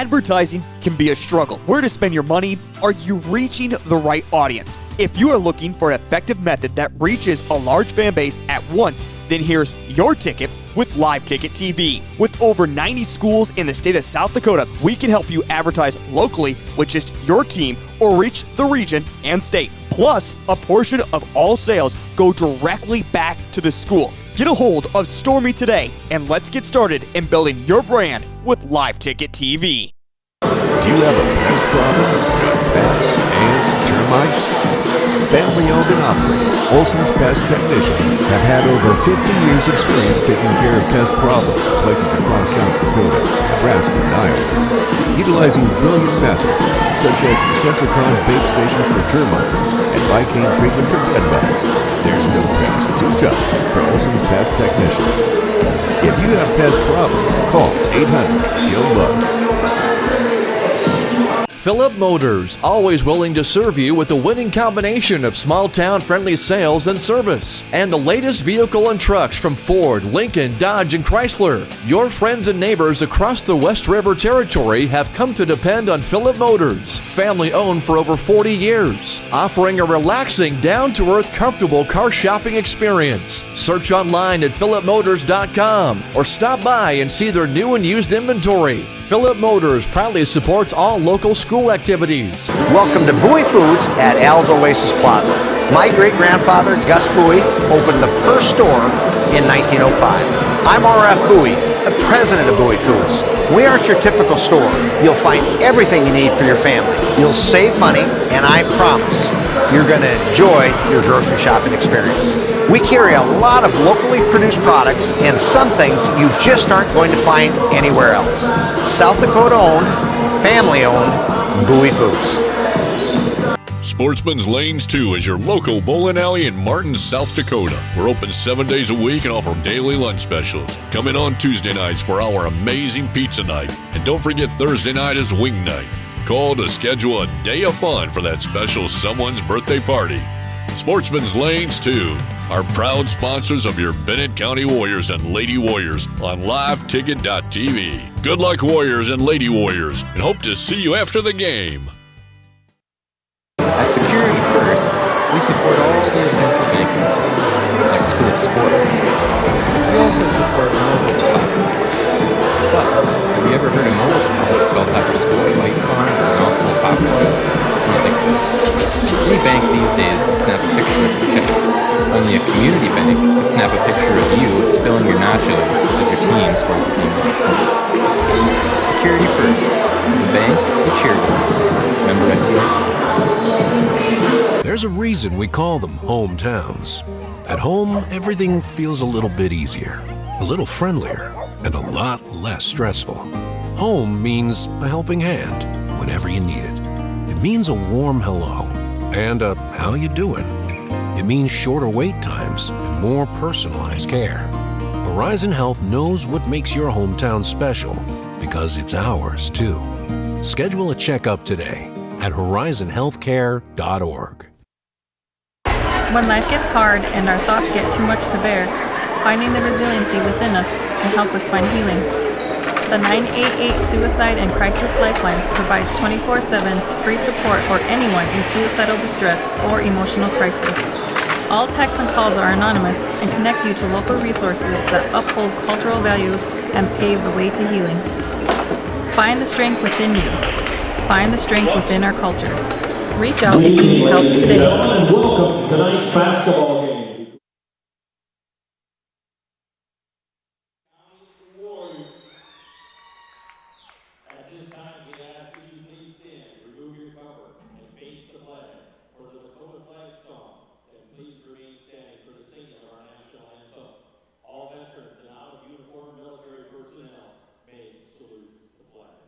Advertising can be a struggle. Where to spend your money? Are you reaching the right audience? If you are looking for an effective method that reaches a large fan base at once, then here's your ticket with Live Ticket TV. With over 90 schools in the state of South Dakota, we can help you advertise locally with just your team or reach the region and state. Plus, a portion of all sales go directly back to the school. Get a hold of Stormy today and let's get started in building your brand with Live Ticket TV. Do you have a pest problem? Got bats, ants, termites? Family owned and operated, Olson's Pest Technicians have had over 50 years experience taking care of pest problems in places across South Dakota, Nebraska, and Iowa. Utilizing brilliant methods such as Centricon bait stations for termites and Vicane treatment for bedbugs. There's no pest too tough for Olson's Pest Technicians. If you have pest problems, call 800-KILL-BUGS. Philip Motors, always willing to serve you with a winning combination of small-town friendly sales and service. And the latest vehicle and trucks from Ford, Lincoln, Dodge, and Chrysler. Your friends and neighbors across the West River Territory have come to depend on Philip Motors, family-owned for over 40 years, offering a relaxing, down-to-earth, comfortable car shopping experience. Search online at philipmotors.com or stop by and see their new and used inventory. Philip Motors proudly supports all local school activities. Welcome to Bowie Foods at Al's Oasis Plaza. My great-grandfather, Gus Bowie, opened the first store in 1905. I'm R.F. Bowie, the president of Bowie Foods. We aren't your typical store. You'll find everything you need for your family. You'll save money, and I promise you're going to enjoy your grocery shopping experience. We carry a lot of locally produced products and some things you just aren't going to find anywhere else. South Dakota owned, family owned, Bowie Foods. Sportsman's Lanes 2 is your local bowling alley in Martin, South Dakota. We're open 7 days a week and offer daily lunch specials. Come in on Tuesday nights for our amazing pizza night. And don't forget Thursday night is wing night. Call to schedule a day of fun for that special someone's birthday party. Sportsman's Lanes 2 are proud sponsors of your Bennett County Warriors and Lady Warriors on liveticket.tv. Good luck, Warriors and Lady Warriors, and hope to see you after the game. At Security First, we support all the essential banking stuff, like school sports. We also support mobile deposits. But, have you ever heard a mobile deposit felt after school lights on or an awful popcorn? I don't think so. Any bank these days can snap a picture of your check. Only a community bank can snap a picture of you spilling your nachos as your team scores the game. Security First. The bank you cheer for. Remember FDIC. There's a reason we call them hometowns. At home, everything feels a little bit easier, a little friendlier, and a lot less stressful. Home means a helping hand whenever you need it. It means a warm hello and a how you doing. It means shorter wait times and more personalized care. Horizon Health knows what makes your hometown special because it's ours too. Schedule a checkup today at horizonhealthcare.org. When life gets hard and our thoughts get too much to bear, finding the resiliency within us can help us find healing. The 988 Suicide and Crisis Lifeline provides 24/7 free support for anyone in suicidal distress or emotional crisis. All texts and calls are anonymous and connect you to local resources that uphold cultural values and pave the way to healing. Find the strength within you. Find the strength within our culture. Reach out if you need help today. Welcome to tonight's basketball game. At this time, we ask that you please stand, remove your cover, and face the flag. For the Dakota flag song, and please remain standing for the singing of our national anthem. All veterans and out-of-uniform military personnel may salute the flag.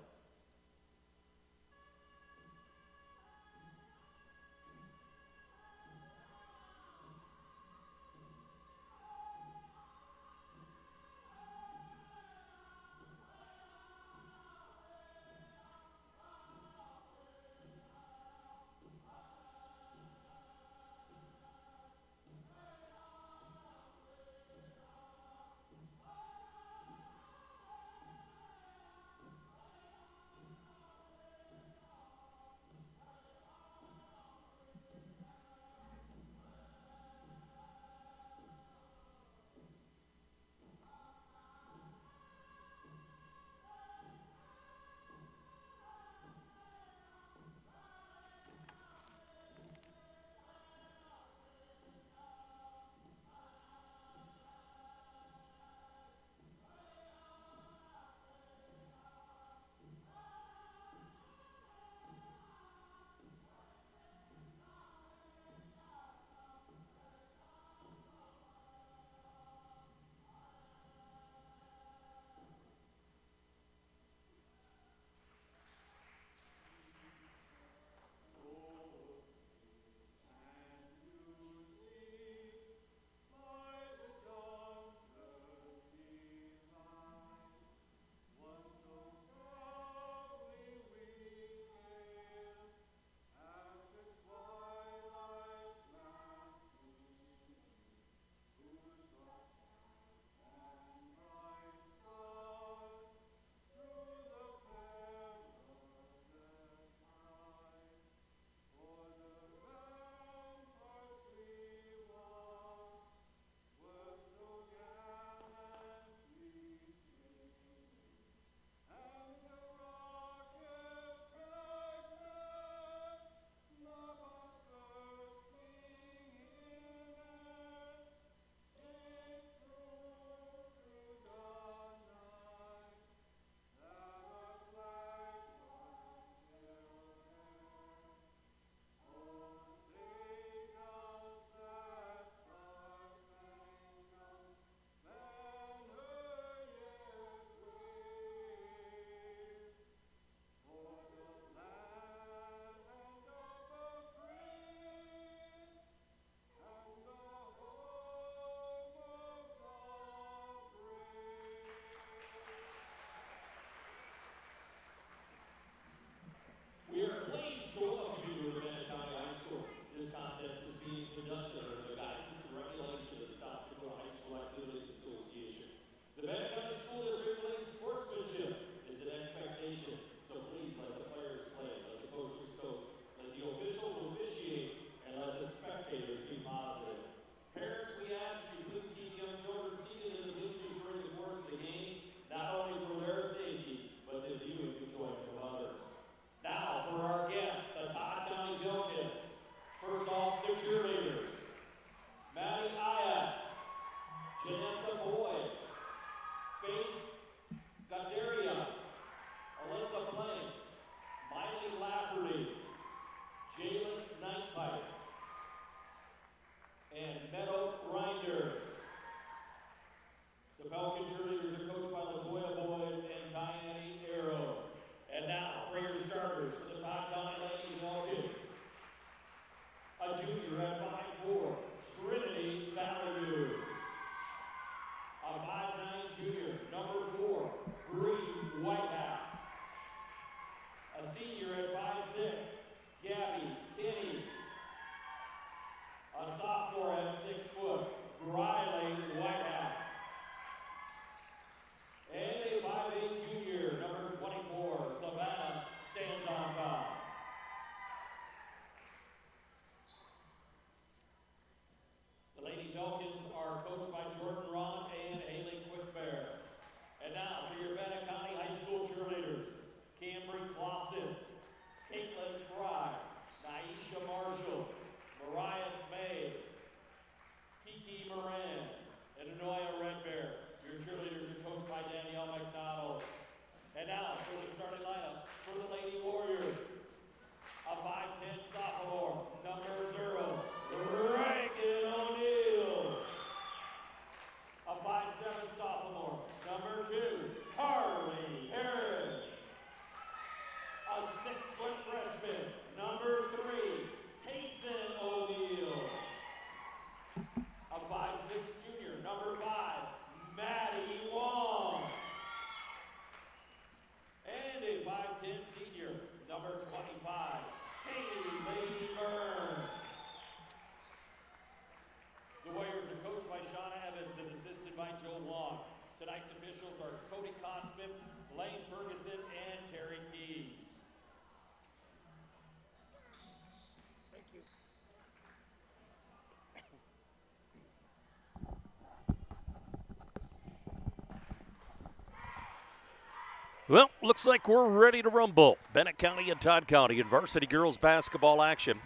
Well, looks like we're ready to rumble. Bennett County and Todd County in varsity girls basketball action.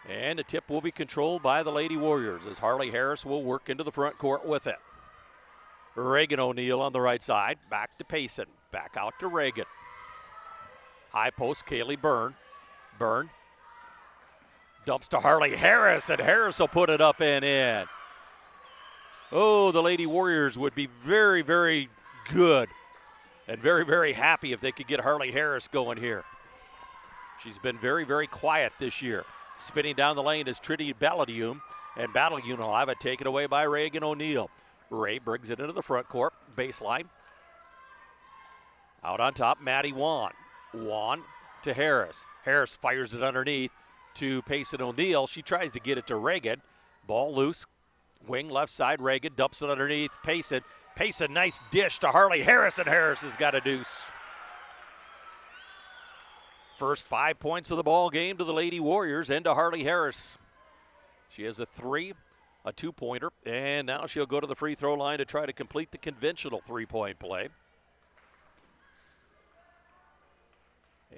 And the tip will be controlled by the Lady Warriors as Harley Harris will work into the front court with it. Reagan O'Neill on the right side. Back to Payson. Back out to Reagan. High post, Kaylee Byrne. Byrne dumps to Harley Harris, and Harris will put it up and in. Oh, the Lady Warriors would be very, very good and very, very happy if they could get Harley Harris going here. She's been very, very quiet this year. Spinning down the lane is Trinity Balladium, and Balladium will have it taken away by Reagan O'Neill. Ray brings it into the front court, baseline. Out on top, Maddie Wan. Wan to Harris. Harris fires it underneath to Payson O'Neill. She tries to get it to Reagan. Ball loose. Wing left side, Reagan dumps it underneath Payson. Payson, nice dish to Harley Harris, and Harris has got a deuce. First 5 points of the ball game to the Lady Warriors and to Harley Harris. She has a 3, a 2-pointer, and now she'll go to the free throw line to try to complete the conventional 3-point play.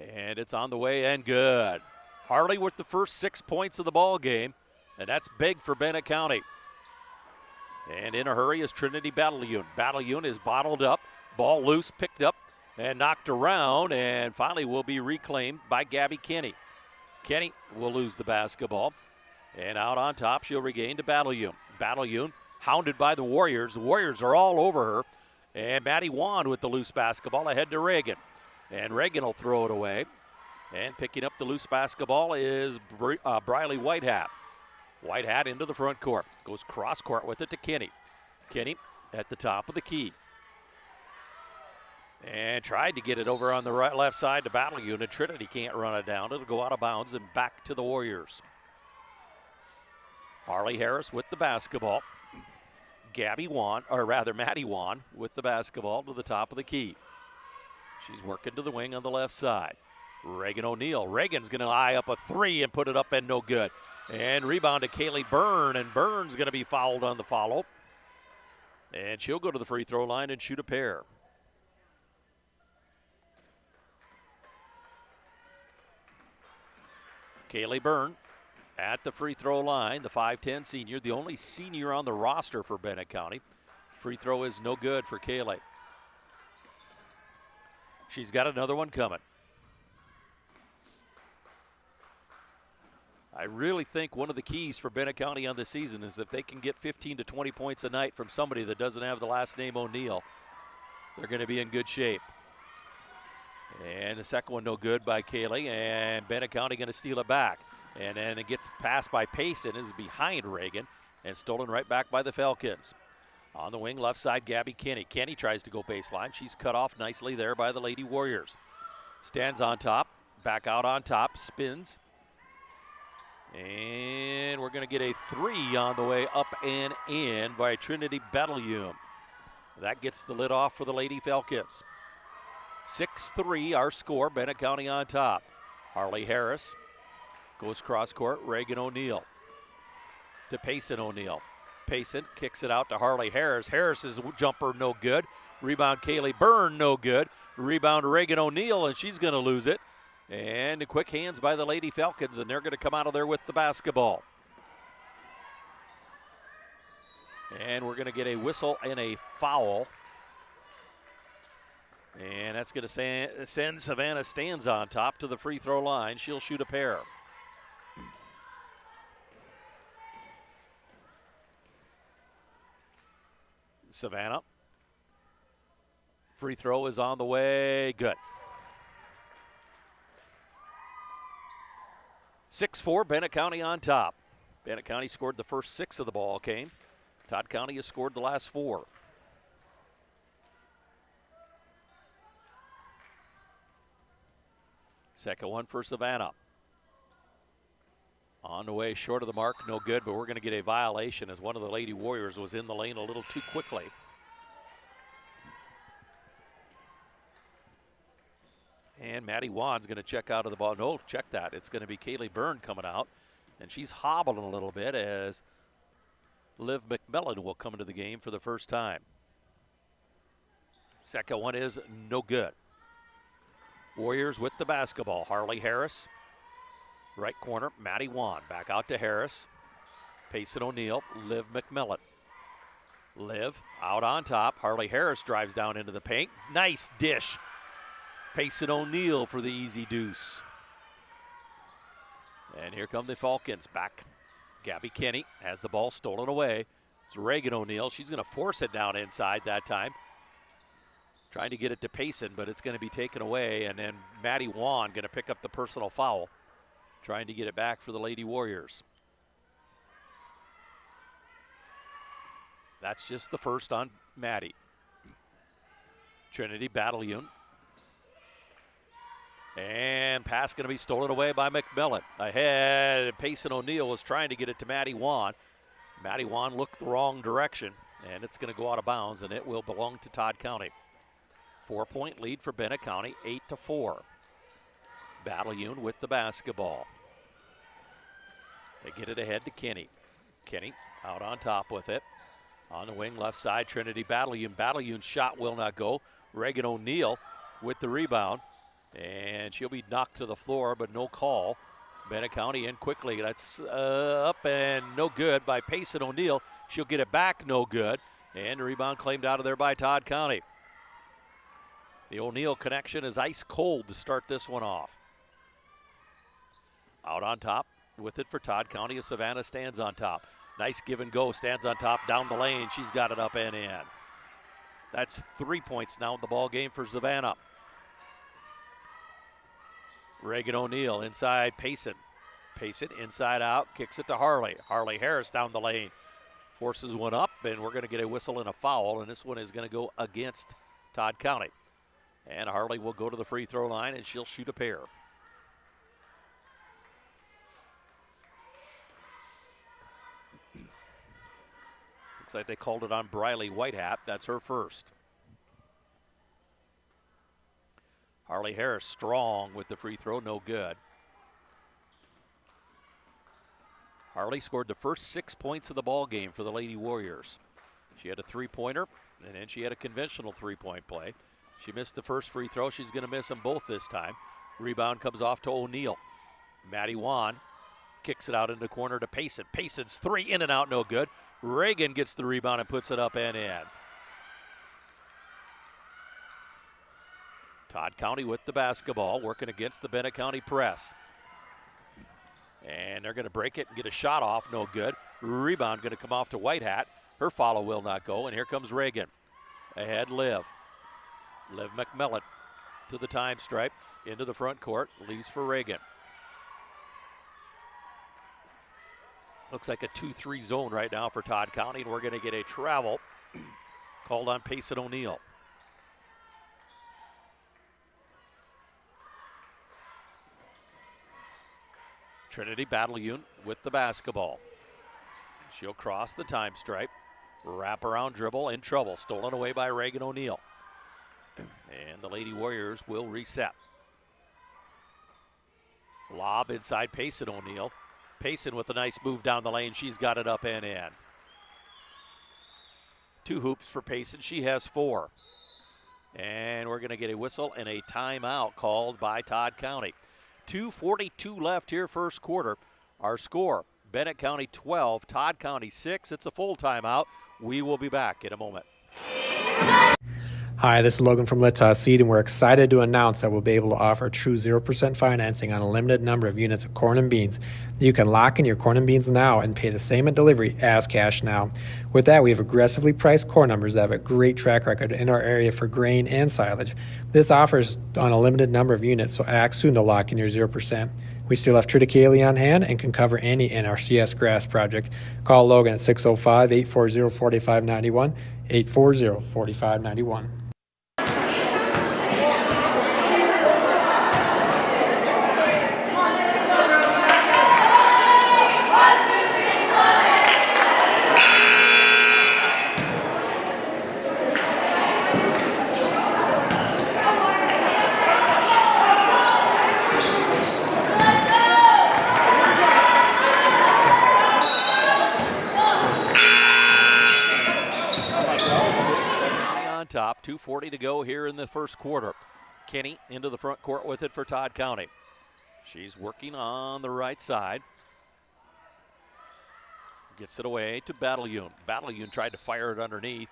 And it's on the way and good. Harley with the first 6 points of the ball game, and that's big for Bennett County. And in a hurry is Trinity Balladium. Balladium is bottled up, ball loose, picked up, and knocked around, and finally will be reclaimed by Gabby Kenny. Kenny will lose the basketball, and out on top she'll regain to Balladium. Balladium hounded by the Warriors. The Warriors are all over her, and Maddie Wan with the loose basketball ahead to Reagan. And Reagan will throw it away, and picking up the loose basketball is Briley Whitehat. Whitehat into the front court. Goes cross court with it to Kenny. Kenny at the top of the key. And tried to get it over on the right left side to Battle Unit. Trinity can't run it down. It'll go out of bounds and back to the Warriors. Harley Harris with the basketball. Maddie Wan with the basketball to the top of the key. She's working to the wing on the left side. Reagan O'Neill. Reagan's going to eye up a 3 and put it up and no good. And rebound to Kaylee Byrne, and Byrne's going to be fouled on the follow. And she'll go to the free throw line and shoot a pair. Kaylee Byrne at the free throw line, the 5'10 senior, the only senior on the roster for Bennett County. Free throw is no good for Kaylee. She's got another one coming. I really think one of the keys for Bennett County on this season is if they can get 15 to 20 points a night from somebody that doesn't have the last name O'Neill, they're going to be in good shape. And the second one no good by Kaylee, and Bennett County going to steal it back. And then it gets passed by Payson, is behind Reagan, and stolen right back by the Falcons. On the wing, left side, Gabby Kenny. Kenny tries to go baseline. She's cut off nicely there by the Lady Warriors. Stands on top, back out on top, spins. And we're going to get a 3 on the way up and in by Trinity Balladium. That gets the lid off for the Lady Falcons. 6-3 our score, Bennett County on top. Harley Harris goes cross court, Reagan O'Neill to Payson O'Neill. Payson kicks it out to Harley Harris. Harris's jumper no good. Rebound Kaylee Byrne no good. Rebound Reagan O'Neill, and she's going to lose it. And the quick hands by the Lady Falcons, and they're going to come out of there with the basketball. And we're going to get a whistle and a foul. And that's going to send Savannah Stands on top to the free throw line. She'll shoot a pair. Savannah. Free throw is on the way. Good. 6-4, Bennett County on top. Bennett County scored the first 6 of the ball game. Todd County has scored the last 4. Second one for Savannah. On the way, short of the mark, no good, but we're going to get a violation as one of the Lady Warriors was in the lane a little too quickly. And Maddie Wan's going to check out of the ball. No, check that. It's going to be Kaylee Byrne coming out. And she's hobbling a little bit as Liv McMillan will come into the game for the first time. Second one is no good. Warriors with the basketball. Harley Harris, right corner. Maddie Wan back out to Harris. Payson O'Neill, Liv McMillan. Liv out on top. Harley Harris drives down into the paint. Nice dish. Payson O'Neill for the easy deuce. And here come the Falcons back. Gabby Kinney has the ball stolen away. It's Reagan O'Neill. She's going to force it down inside that time. Trying to get it to Payson, but it's going to be taken away. And then Maddie Wan going to pick up the personal foul. Trying to get it back for the Lady Warriors. That's just the first on Maddie. Trinity Battalion. And pass going to be stolen away by McMillan. Ahead, Payson O'Neill was trying to get it to Maddie Wan. Maddie Wan looked the wrong direction, and it's going to go out of bounds, and it will belong to Todd County. 4-point lead for Bennett County, 8-4. Battalion with the basketball. They get it ahead to Kinney. Kinney out on top with it. On the wing, left side, Trinity Battalion. Battalion's shot will not go. Reagan O'Neill with the rebound. And she'll be knocked to the floor, but no call. Bennett County in quickly. That's up and no good by Payson O'Neill. She'll get it back, no good. And the rebound claimed out of there by Todd County. The O'Neill connection is ice cold to start this one off. Out on top with it for Todd County as Savannah stands on top. Nice give and go, stands on top, down the lane. She's got it up and in. That's 3 points now in the ball game for Savannah. Reagan O'Neill inside Payson. Payson inside out, kicks it to Harley. Harley Harris down the lane. Forces one up, and we're going to get a whistle and a foul, and this one is going to go against Todd County. And Harley will go to the free throw line, and she'll shoot a pair. Looks like they called it on Briley Whitehat. That's her first. Harley Harris strong with the free throw, no good. Harley scored the first 6 points of the ball game for the Lady Warriors. She had a three-pointer, and then she had a conventional three-point play. She missed the first free throw. She's going to miss them both this time. Rebound comes off to O'Neill. Maddie Wan kicks it out in the corner to Payson. Payson's three in and out, no good. Reagan gets the rebound and puts it up and in. Todd County with the basketball, working against the Bennett County press. And they're going to break it and get a shot off, no good. Rebound going to come off to Whitehat. Her follow will not go, and here comes Reagan. Ahead, Liv. Liv McMillan to the time stripe, into the front court, leaves for Reagan. Looks like a 2-3 zone right now for Todd County, and we're going to get a travel called on Payson O'Neill. Trinity Battalion with the basketball. She'll cross the time stripe, wrap around dribble, in trouble, stolen away by Reagan O'Neill. And the Lady Warriors will reset. Lob inside Payson O'Neill. Payson with a nice move down the lane. She's got it up and in. 2 hoops for Payson. She has 4. And we're going to get a whistle and a timeout called by Todd County. 2:42 left here, first quarter. Our score, Bennett County 12, Todd County 6. It's a full timeout. We will be back in a moment. Hi, this is Logan from Littoss Seed, and we're excited to announce that we'll be able to offer true 0% financing on a limited number of units of corn and beans. You can lock in your corn and beans now and pay the same at delivery as cash now. With that, we have aggressively priced corn numbers that have a great track record in our area for grain and silage. This offers on a limited number of units, so act soon to lock in your 0%. We still have triticale on hand and can cover any NRCS grass project. Call Logan at 605-840-4591, 840-4591. Top. 2:40 to go here in the first quarter. Kinney into the front court with it for Todd County. She's working on the right side. Gets it away to Battleune. Battleune tried to fire it underneath.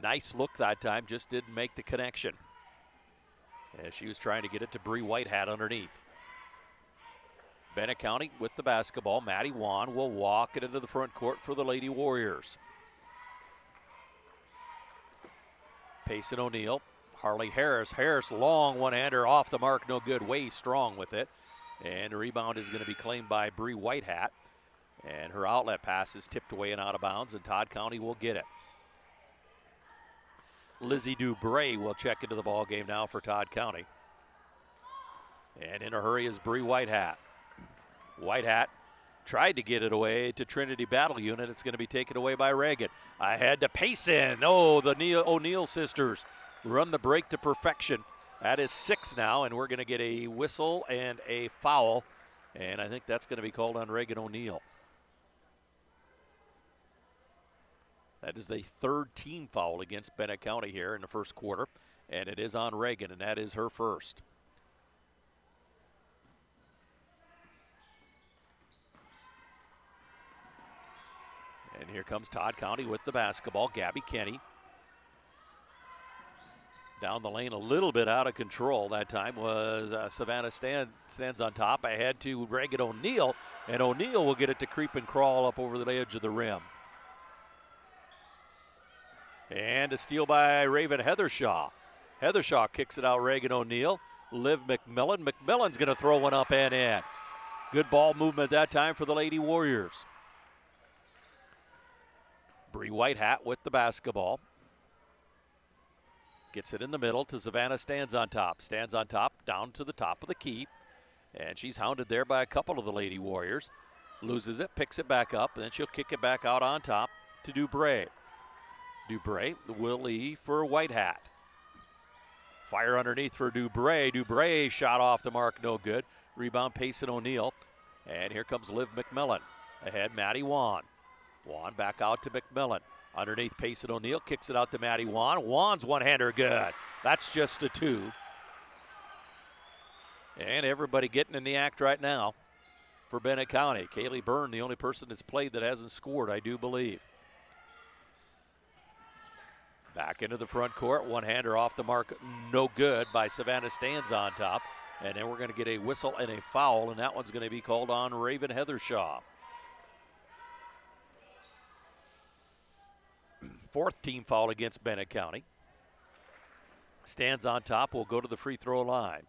Nice look that time, just didn't make the connection. As she was trying to get it to Bree Whitehat underneath. Bennett County with the basketball. Maddie Wan will walk it into the front court for the Lady Warriors. Payson O'Neill. Harley Harris. Harris, long one-hander off the mark, no good. Way strong with it. And the rebound is going to be claimed by Bree Whitehat. And her outlet pass is tipped away and out of bounds, and Todd County will get it. Lizzie Dubray will check into the ball game now for Todd County. And in a hurry is Bree Whitehat. Whitehat tried to get it away to Trinity Battleune. It's going to be taken away by Reagan. Ahead to Payson. Oh, the O'Neill sisters run the break to perfection. That is 6 now, and we're going to get a whistle and a foul. And I think that's going to be called on Reagan O'Neill. That is the 3rd team foul against Bennett County here in the first quarter. And it is on Reagan, and that is her first. And here comes Todd County with the basketball. Gabby Kenny. Down the lane a little bit out of control that time was Savannah stands on top. Ahead to Reagan O'Neill. And O'Neill will get it to creep and crawl up over the edge of the rim. And a steal by Raven Heathershaw. Heathershaw kicks it out, Reagan O'Neill. Liv McMillan. McMillan's going to throw one up and in. Good ball movement that time for the Lady Warriors. Bree Whitehat with the basketball. Gets it in the middle to Savannah, stands on top, down to the top of the key. And she's hounded there by a couple of the Lady Warriors. Loses it, picks it back up, and then she'll kick it back out on top to Dubray. Dubray will leave for Whitehat. Fire underneath for Dubray. Dubray shot off the mark, no good. Rebound Payson O'Neill. And here comes Liv McMillan. Ahead, Maddie Wan. Wan back out to McMillan. Underneath Payson O'Neill, kicks it out to Maddie Wan. Wan's one-hander good. That's just a 2. And everybody getting in the act right now for Bennett County. Kaylee Byrne, the only person that's played that hasn't scored, I do believe. Back into the front court, one-hander off the mark, no good by Savannah Stands on top. And then we're going to get a whistle and a foul, and that one's going to be called on Raven Heathershaw. 4th team foul against Bennett County. Stands on top, will go to the free throw line.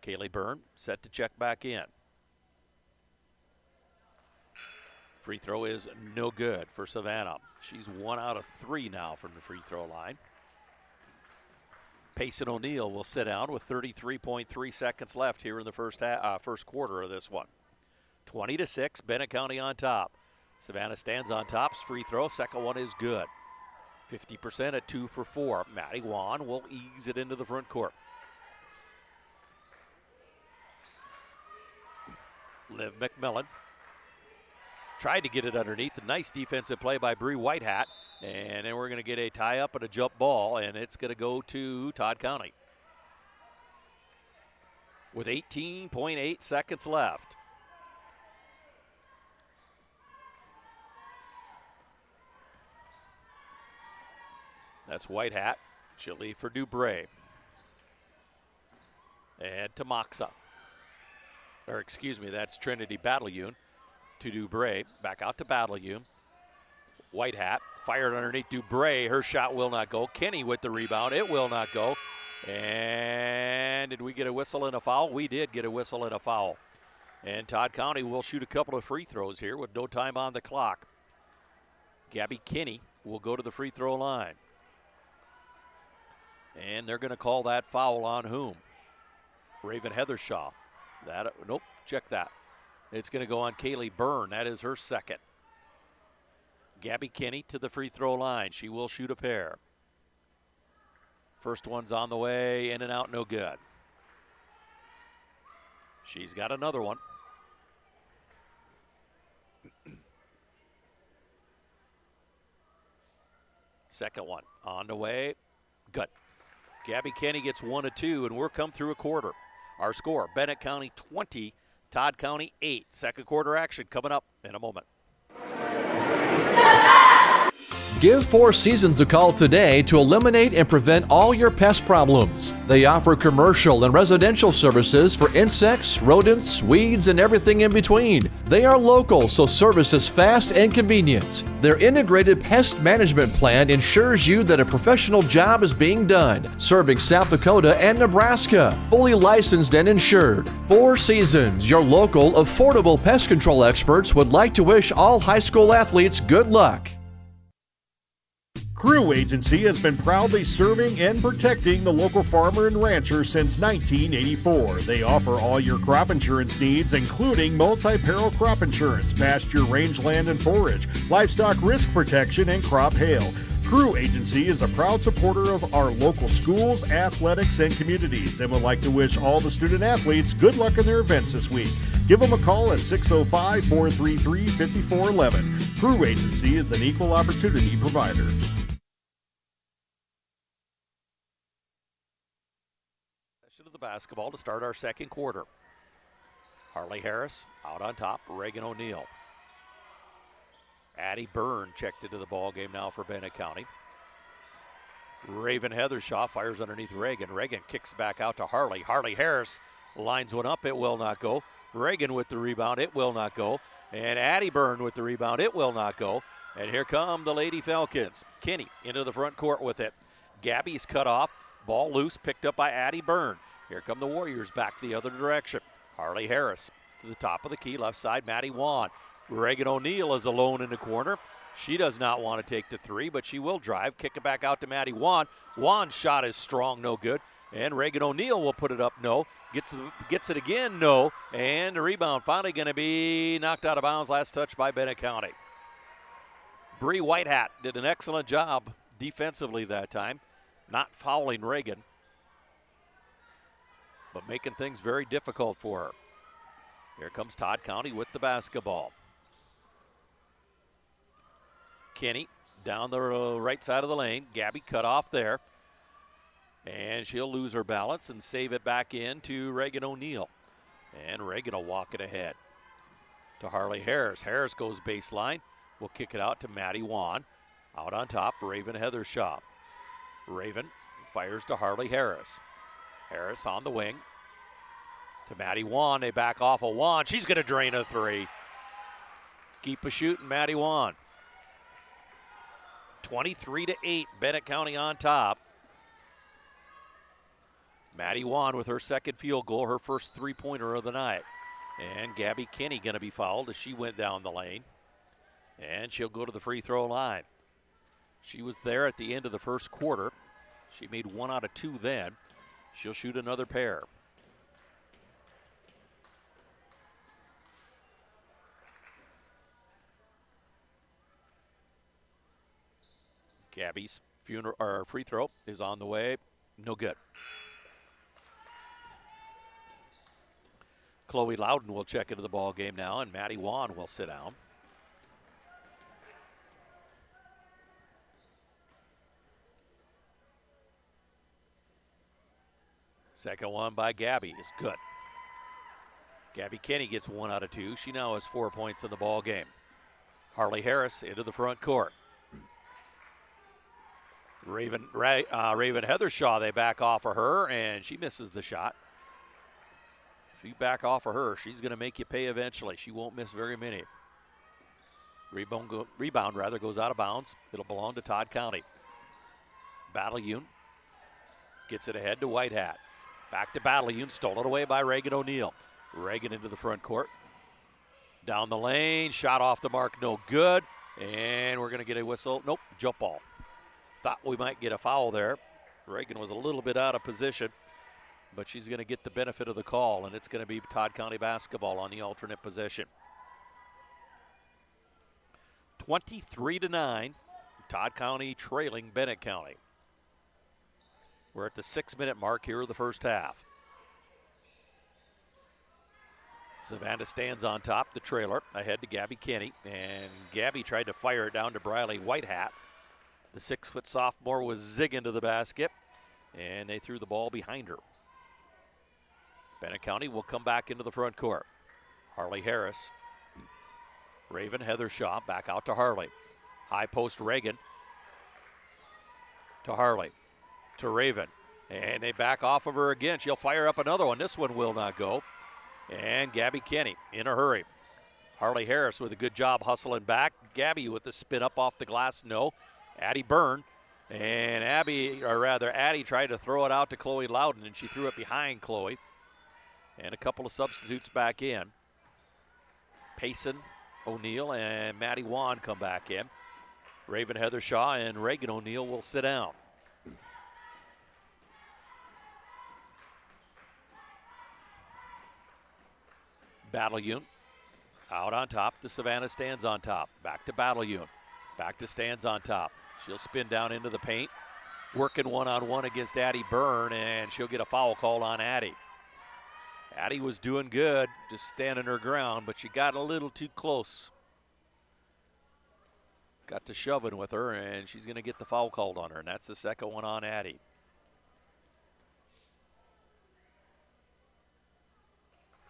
Kaylee Byrne set to check back in. Free throw is no good for Savannah. She's 1 out of 3 now from the free throw line. Payson O'Neill will sit down with 33.3 seconds left here in the first quarter of this one. 20-6, Bennett County on top. Savannah Stands on top, free throw, second one is good. 50% at 2 for 4. Maddie Wan will ease it into the front court. Liv McMillan tried to get it underneath. A nice defensive play by Bree Whitehat. And then we're going to get a tie-up and a jump ball, and it's going to go to Todd County. With 18.8 seconds left. That's Whitehat. She'll leave for Dubray. And to Moxa. Or excuse me, that's Trinity Battleune to Dubray. Back out to Battleune. Whitehat fired underneath Dubray. Her shot will not go. Kenny with the rebound. It will not go. And did we get a whistle and a foul? We did get a whistle and a foul. And Todd County will shoot a couple of free throws here with no time on the clock. Gabby Kinney will go to the free throw line. And they're going to call that foul on whom? Raven Heathershaw. Nope, check that. It's going to go on Kaylee Byrne. That is her second. Gabby Kinney to the free throw line. She will shoot a pair. First one's on the way, in and out, no good. She's got another one. Second one on the way. Good. Gabby Kenny gets 1 of 2, and we're come through a quarter. Our score, Bennett County 20, Todd County 8. Second quarter action coming up in a moment. Give Four Seasons a call today to eliminate and prevent all your pest problems. They offer commercial and residential services for insects, rodents, weeds, and everything in between. They are local, so service is fast and convenient. Their integrated pest management plan ensures you that a professional job is being done, serving South Dakota and Nebraska. Fully licensed and insured. Four Seasons, your local, affordable pest control experts, would like to wish all high school athletes good luck. Crew Agency has been proudly serving and protecting the local farmer and rancher since 1984. They offer all your crop insurance needs, including multi-peril crop insurance, pasture, rangeland, and forage, livestock risk protection, and crop hail. Crew Agency is a proud supporter of our local schools, athletics, and communities, and would like to wish all the student athletes good luck in their events this week. Give them a call at 605-433-5411. Crew Agency is an equal opportunity provider. Of the basketball to start our second quarter. Harley Harris out on top, Reagan O'Neill. Addie Byrne checked into the ball game now for Bennett County. Raven Heathershaw fires underneath Reagan. Reagan kicks back out to Harley. Harley Harris lines one up, it will not go. Reagan with the rebound, it will not go. And Addie Byrne with the rebound, it will not go. And here come the Lady Falcons. Kinney into the front court with it. Gabby's cut off, ball loose, picked up by Addie Byrne. Here come the Warriors back the other direction. Harley Harris to the top of the key, left side, Maddie Wan. Reagan O'Neill is alone in the corner. She does not want to take the three, but she will drive. Kick it back out to Maddie Wan. Wan's shot is strong, no good. And Reagan O'Neill will put it up, no. Gets it again, no. And the rebound finally going to be knocked out of bounds. Last touch by Bennett County. Bree Whitehat did an excellent job defensively that time, not fouling Reagan, but making things very difficult for her. Here comes Todd County with the basketball. Kinney down the right side of the lane. Gabby cut off there. And she'll lose her balance and save it back in to Reagan O'Neill. And Reagan will walk it ahead to Harley Harris. Harris goes baseline. We'll kick it out to Maddie Wan. Out on top, Raven Heathershaw. Raven fires to Harley Harris. Harris on the wing to Maddie Wan. They back off of Wan. She's going to drain a three. Keep a shooting, Maddie Wan. 23-8, Bennett County on top. Maddie Wan with her second field goal, her first three-pointer of the night. And Gabby Kinney going to be fouled as she went down the lane. And she'll go to the free throw line. She was there at the end of the first quarter. She made 1 out of 2 then. She'll shoot another pair. Gabby's free throw is on the way. No good. Chloe Loudon will check into the ball game now, and Maddie Wan will sit down. Second one by Gabby is good. Gabby Kinney gets 1 out of 2. She now has 4 points in the ball game. Harley Harris into the front court. Raven Heathershaw, they back off of her, and she misses the shot. If you back off of her, she's going to make you pay eventually. She won't miss very many. Rebound goes out of bounds. It'll belong to Todd County. Battleune gets it ahead to Whitehat. Back to Battleune, stolen away by Reagan O'Neill. Reagan into the front court. Down the lane, shot off the mark, no good. And we're going to get a whistle. Nope, jump ball. Thought we might get a foul there. Reagan was a little bit out of position, but she's going to get the benefit of the call, and it's going to be Todd County basketball on the alternate possession. 23-9, Todd County trailing Bennett County. We're at the 6-minute mark here of the first half. Savannah stands on top, the trailer, ahead to Gabby Kinney, and Gabby tried to fire it down to Briley Whitehat. The 6-foot sophomore was zigging to the basket, and they threw the ball behind her. Bennett County will come back into the front court. Harley Harris. Raven Heathershaw back out to Harley. High post Reagan to Harley. To Raven. And they back off of her again. She'll fire up another one. This one will not go. And Gabby Kenny in a hurry. Harley Harris with a good job hustling back. Gabby with the spin up off the glass. No. Addie Byrne. And Addie tried to throw it out to Chloe Loudon, and she threw it behind Chloe. And a couple of substitutes back in. Payson, O'Neill, and Maddie Wan come back in. Raven Heathershaw and Reagan O'Neill will sit down. Battleune out on top to Savannah Stands on top. Back to Battleune. Back to Stands on top. She'll spin down into the paint. Working one-on-one against Addie Byrne, and she'll get a foul called on Addie. Addie was doing good, just standing her ground, but she got a little too close. Got to shoving with her, and she's going to get the foul called on her, and that's the second one on Addie.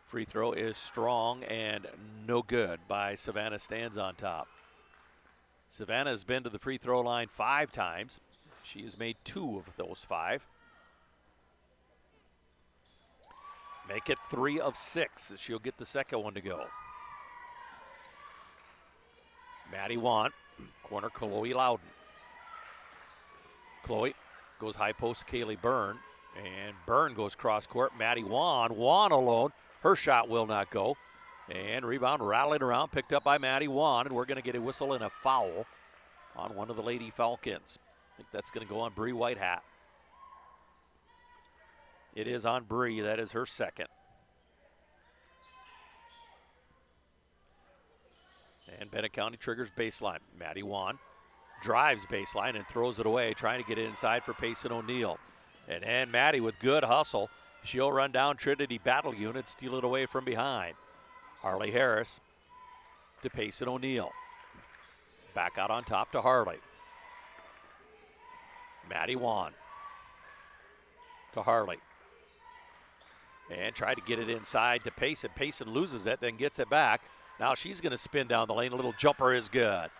Free throw is strong and no good by Savannah Stands on top. Savannah has been to the free throw line 5 times. She has made 2 of those 5. Make it 3 of 6. She'll get the second one to go. Maddie Want, corner Chloe Loudon. Chloe goes high post Kaylee Byrne, and Byrne goes cross court. Maddie Wan alone. Her shot will not go. And rebound rattling around, picked up by Maddie Wan, and we're going to get a whistle and a foul on one of the Lady Falcons. I think that's going to go on Bree Whitehat. It is on Bree. That is her second. And Bennett County triggers baseline. Maddie Wan drives baseline and throws it away, trying to get it inside for Payson O'Neill. And Maddie with good hustle. She'll run down Trinity Battle Unit, steal it away from behind. Harley Harris to Payson O'Neill. Back out on top to Harley. Maddie Wan to Harley. And tried to get it inside to Payson. Payson loses it, then gets it back. Now she's going to spin down the lane. A little jumper is good.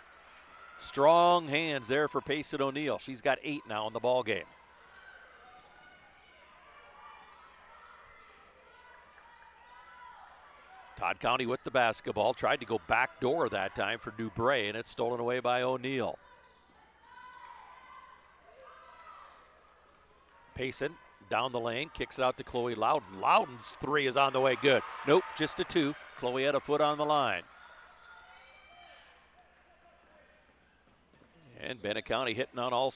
Strong hands there for Payson O'Neill. She's got 8 now in the ball game. Todd County with the basketball. Tried to go backdoor that time for Dubray, and it's stolen away by O'Neill. Payson down the lane, kicks it out to Chloe Loudon. Loudon's 3 is on the way, good. Nope, just a 2. Chloe had a foot on the line. And Bennett County hitting on all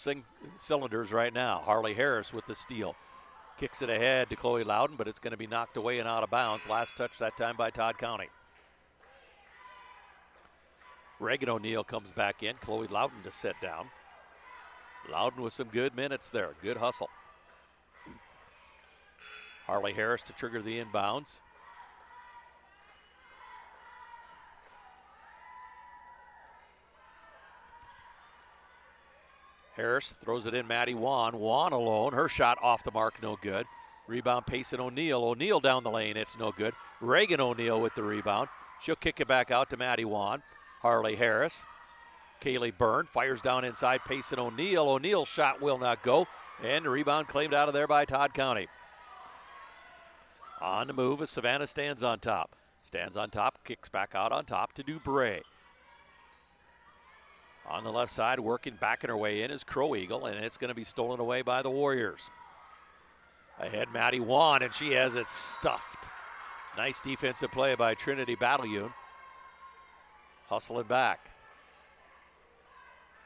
cylinders right now. Harley Harris with the steal. Kicks it ahead to Chloe Loudon, but it's going to be knocked away and out of bounds. Last touch that time by Todd County. Reagan O'Neill comes back in. Chloe Loudon to sit down. Loudon with some good minutes there. Good hustle. Harley Harris to trigger the inbounds. Harris throws it in. Maddie Wan. Wan alone. Her shot off the mark, no good. Rebound Payson O'Neill. O'Neill down the lane. It's no good. Reagan O'Neill with the rebound. She'll kick it back out to Maddie Wan. Harley Harris. Kaylee Byrne fires down inside Payson O'Neill. O'Neill's shot will not go. And the rebound claimed out of there by Todd County. On the move as Savannah Stands on top. Stands on top, kicks back out on top to Dubray. On the left side, working, backing her way in is Crow Eagle, and it's going to be stolen away by the Warriors. Ahead, Maddie Wan, and she has it stuffed. Nice defensive play by Trinity Battleune. Hustling back.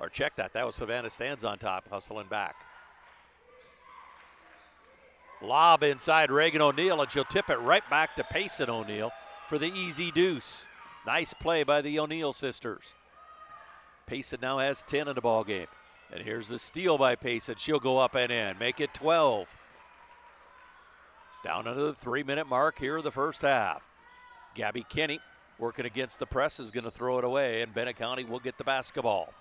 Or check that. That was Savannah Stands on top, hustling back. Lob inside Reagan O'Neill, and she'll tip it right back to Payson O'Neill for the easy deuce. Nice play by the O'Neill sisters. Payson now has 10 in the ball game. And here's the steal by Payson. She'll go up and in, make it 12. Down under the 3-minute mark here in the first half. Gabby Kenny working against the press is going to throw it away, and Bennett County will get the basketball.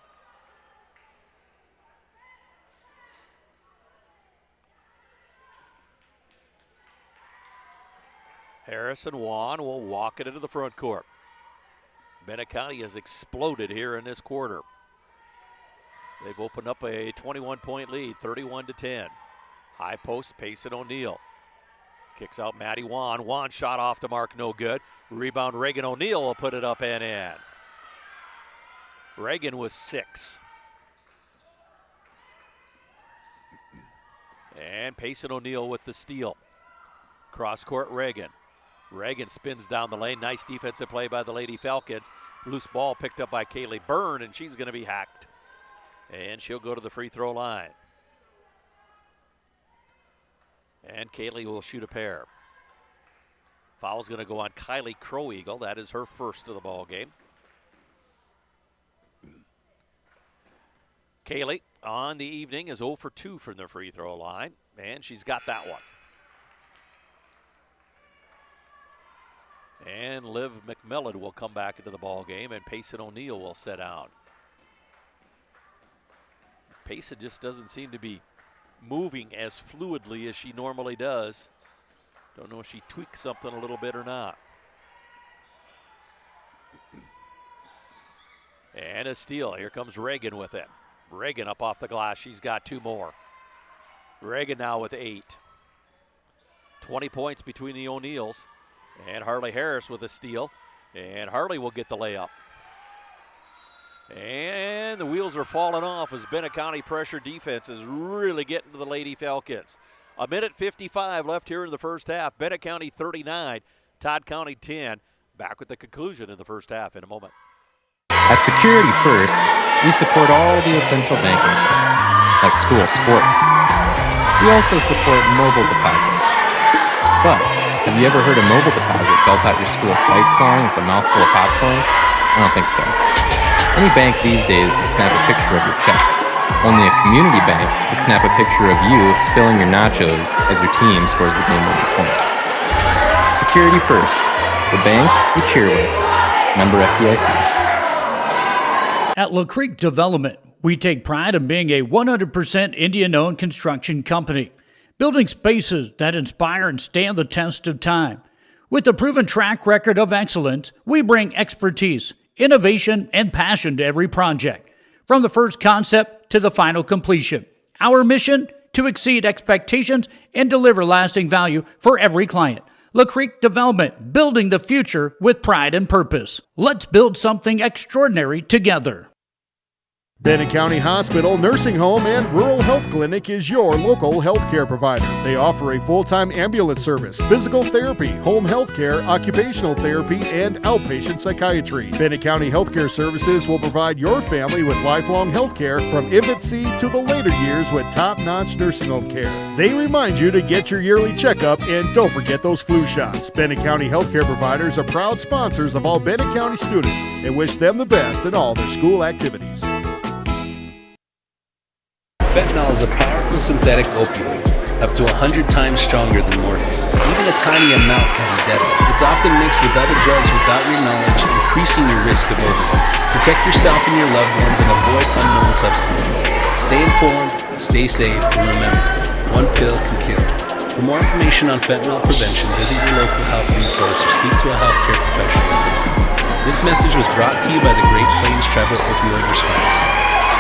Harris and Juan will walk it into the front court. Bennett County has exploded here in this quarter. They've opened up a 21-point lead, 31-10. High post, Payson O'Neill. Kicks out Maddie Juan. Juan shot off the mark, no good. Rebound, Reagan O'Neill will put it up and in. Reagan was 6. And Payson O'Neill with the steal. Cross court, Reagan. Reagan spins down the lane. Nice defensive play by the Lady Falcons. Loose ball picked up by Kaylee Byrne, and she's going to be hacked. And she'll go to the free throw line. And Kaylee will shoot a pair. Foul's going to go on Kylie Crow-Eagle. That is her first of the ball game. Kaylee on the evening is 0 for 2 from the free throw line, and she's got that one. And Liv McMillan will come back into the ball game, and Payson O'Neill will sit down. Payson just doesn't seem to be moving as fluidly as she normally does. Don't know if she tweaked something a little bit or not. And a steal. Here comes Reagan with it. Reagan up off the glass. She's got 2 more. Reagan now with 8. 20 points between the O'Neills. And Harley Harris with a steal. And Harley will get the layup. And the wheels are falling off as Bennett County pressure defense is really getting to the Lady Falcons. 1:55 left here in the first half. Bennett County 39, Todd County 10. Back with the conclusion in the first half in a moment. At Security First, we support all the essential banking stuff, like school sports. We also support mobile deposits. But have you ever heard a mobile deposit belt out your school fight song with a mouthful of popcorn? I don't think so. Any bank these days can snap a picture of your check. Only a community bank can snap a picture of you spilling your nachos as your team scores the game-winning point. Security First, the bank we cheer with. Member FDIC. At La Creek Development, we take pride in being a 100% Indian-owned construction company, building spaces that inspire and stand the test of time. With a proven track record of excellence, we bring expertise, innovation, and passion to every project, from the first concept to the final completion. Our mission, to exceed expectations and deliver lasting value for every client. La Creek Development, building the future with pride and purpose. Let's build something extraordinary together. Bennett County Hospital, Nursing Home, and Rural Health Clinic is your local healthcare provider. They offer a full-time ambulance service, physical therapy, home health care, occupational therapy, and outpatient psychiatry. Bennett County Healthcare Services will provide your family with lifelong health care from infancy to the later years with top-notch nursing home care. They remind you to get your yearly checkup and don't forget those flu shots. Bennett County Healthcare Providers are proud sponsors of all Bennett County students and wish them the best in all their school activities. Fentanyl is a powerful synthetic opioid, up to 100 times stronger than morphine. Even a tiny amount can be deadly. It's often mixed with other drugs without your knowledge, increasing your risk of overdose. Protect yourself and your loved ones and avoid unknown substances. Stay informed, stay safe, and remember, one pill can kill. For more information on fentanyl prevention, visit your local health resource or speak to a healthcare professional today. This message was brought to you by the Great Plains Tribal Opioid Response,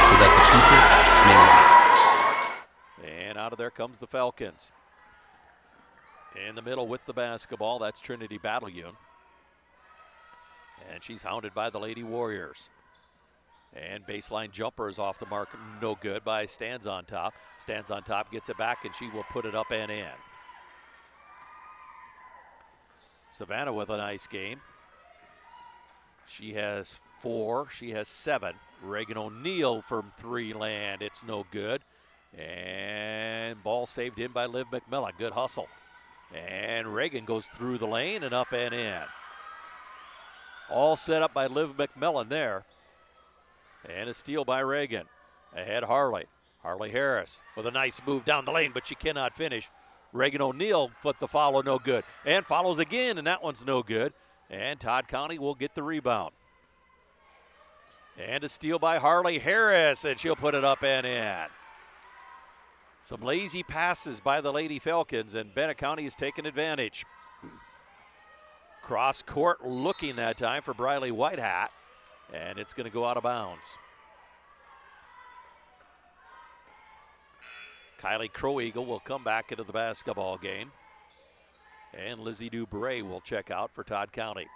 so that the people may live. Out of there comes the Falcons. In the middle with the basketball, that's Trinity Battleune. And she's hounded by the Lady Warriors. And baseline jumper is off the mark, no good by Stands on Top. Stands on Top, gets it back, and she will put it up and in. Savannah with a nice game. She has 4, she has 7. Reagan O'Neill from 3 land, it's no good. And ball saved in by Liv McMillan. Good hustle. And Reagan goes through the lane and up and in. All set up by Liv McMillan there. And a steal by Reagan. Ahead Harley. Harley Harris with a nice move down the lane, but she cannot finish. Reagan O'Neill put the follow, no good. And follows again, and that one's no good. And Todd County will get the rebound. And a steal by Harley Harris, and she'll put it up and in. Some lazy passes by the Lady Falcons, and Bennett County is taking advantage. Cross court looking that time for Briley Whitehat, and it's going to go out of bounds. Kylie Crow Eagle will come back into the basketball game, and Lizzie Dubray will check out for Todd County.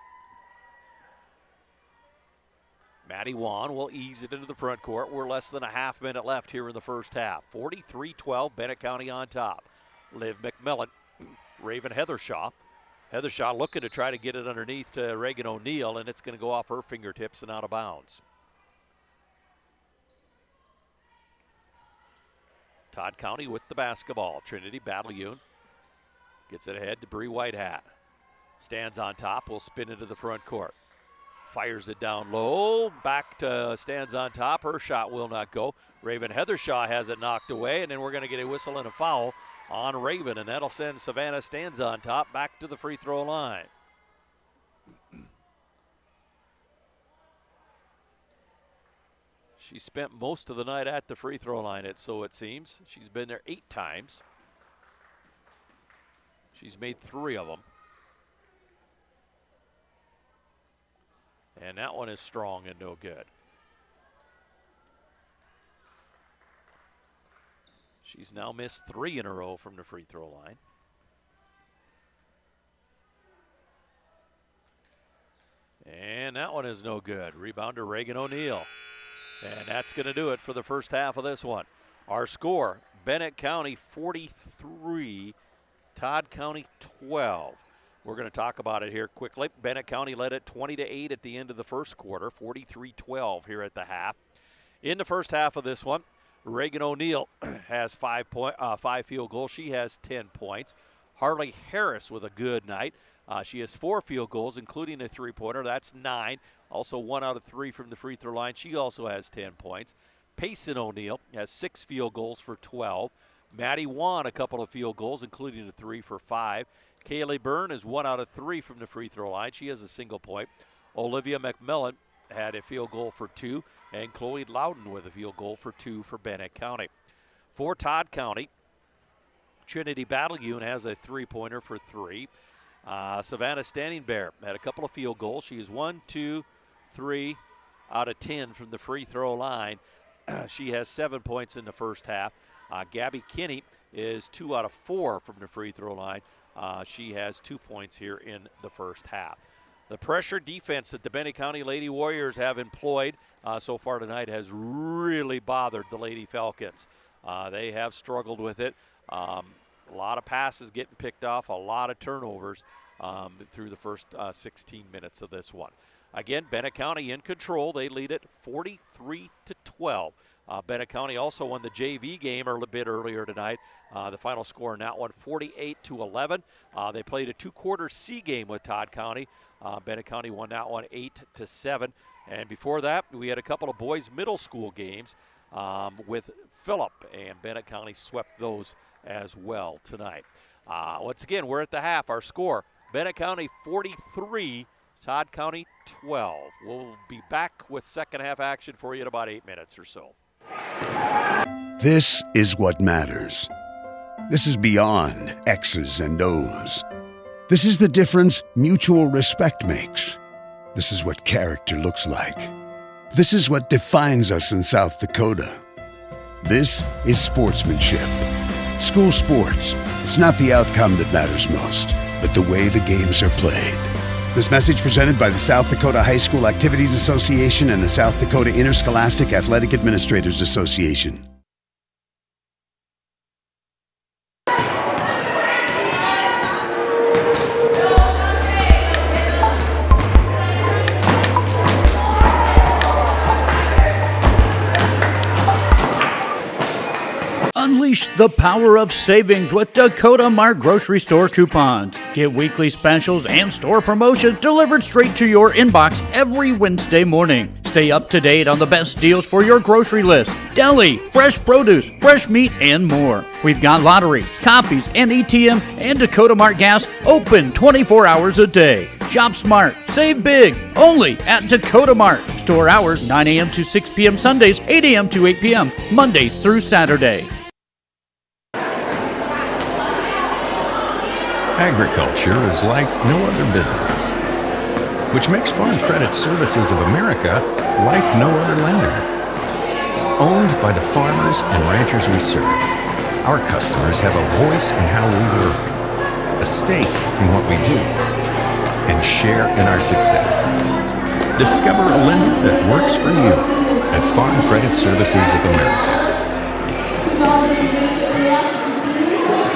Maddie Wan will ease it into the front court. We're less than a half minute left here in the first half. 43-12, Bennett County on top. Liv McMillan, Raven Heathershaw. Heathershaw looking to try to get it underneath to Reagan O'Neill, and it's going to go off her fingertips and out of bounds. Todd County with the basketball. Trinity Battleune gets it ahead to Bree Whitehat. Stands on top, will spin into the front court. Fires it down low, back to stands on top. Her shot will not go. Raven Heathershaw has it knocked away, and then we're going to get a whistle and a foul on Raven, and that'll send Savannah Stands on top back to the free throw line. She spent most of the night at the free throw line, so it seems. She's been there 8 times. She's made 3 of them. And that one is strong and no good. She's now missed 3 in a row from the free throw line. And that one is no good. Rebound to Reagan O'Neill. And that's going to do it for the first half of this one. Our score, Bennett County 43, Todd County 12. We're going to talk about it here quickly. Bennett County led it 20-8 at the end of the first quarter, 43-12 here at the half. In the first half of this one, Reagan O'Neill has 5 field goals. She has 10 points. Harley Harris with a good night. She has 4 field goals, including a 3-pointer. That's 9. Also 1 out of 3 from the free throw line. She also has 10 points. Payson O'Neill has 6 field goals for 12. Maddie Wan, a couple of field goals, including a 3 for 5. Kaylee Byrne is 1 out of 3 from the free throw line. She has a single point. Olivia McMillan had a field goal for 2, and Chloe Loudon with a field goal for 2 for Bennett County. For Todd County, Trinity Battleune has a 3-pointer for 3. Savannah Standing Bear had a couple of field goals. She is 1, 2, 3 out of 10 from the free throw line. She has 7 points in the first half. Gabby Kinney is 2 out of 4 from the free throw line. She has 2 points here in the first half. The pressure defense that the Bennett County Lady Warriors have employed so far tonight has really bothered the Lady Falcons. They have struggled with it. A lot of passes getting picked off, a lot of turnovers through the first 16 minutes of this one. Again, Bennett County in control. They lead it 43-12. Bennett County also won the JV game a bit earlier tonight. The final score in that one, 48-11. They played a 2-quarter C game with Todd County. Bennett County won that one 8-7. And before that, we had a couple of boys middle school games with Phillip, and Bennett County swept those as well tonight. Once again, we're at the half. Our score, Bennett County 43, Todd County 12. We'll be back with second half action for you in about 8 minutes or so. This is what matters. This is beyond X's and O's. This is the difference mutual respect makes. This is what character looks like. This is what defines us in South Dakota. This is sportsmanship. School sports, it's not the outcome that matters most, but the way the games are played. This message presented by the South Dakota High School Activities Association and the South Dakota Interscholastic Athletic Administrators Association. Unleash the power of savings with Dakota Mart grocery store coupons. Get weekly specials and store promotions delivered straight to your inbox every Wednesday morning. Stay up to date on the best deals for your grocery list, deli, fresh produce, fresh meat, and more. We've got lotteries, copies, and ATM and Dakota Mart gas open 24 hours a day. Shop smart, save big, only at Dakota Mart. Store hours 9 a.m. to 6 p.m. Sundays, 8 a.m. to 8 p.m. Monday through Saturday. Agriculture is like no other business. which makes Farm Credit Services of America like no other lender. Owned by the farmers and ranchers we serve, our customers have a voice in how we work, a stake in what we do, and share in our success. Discover a lender that works for you at Farm Credit Services of America.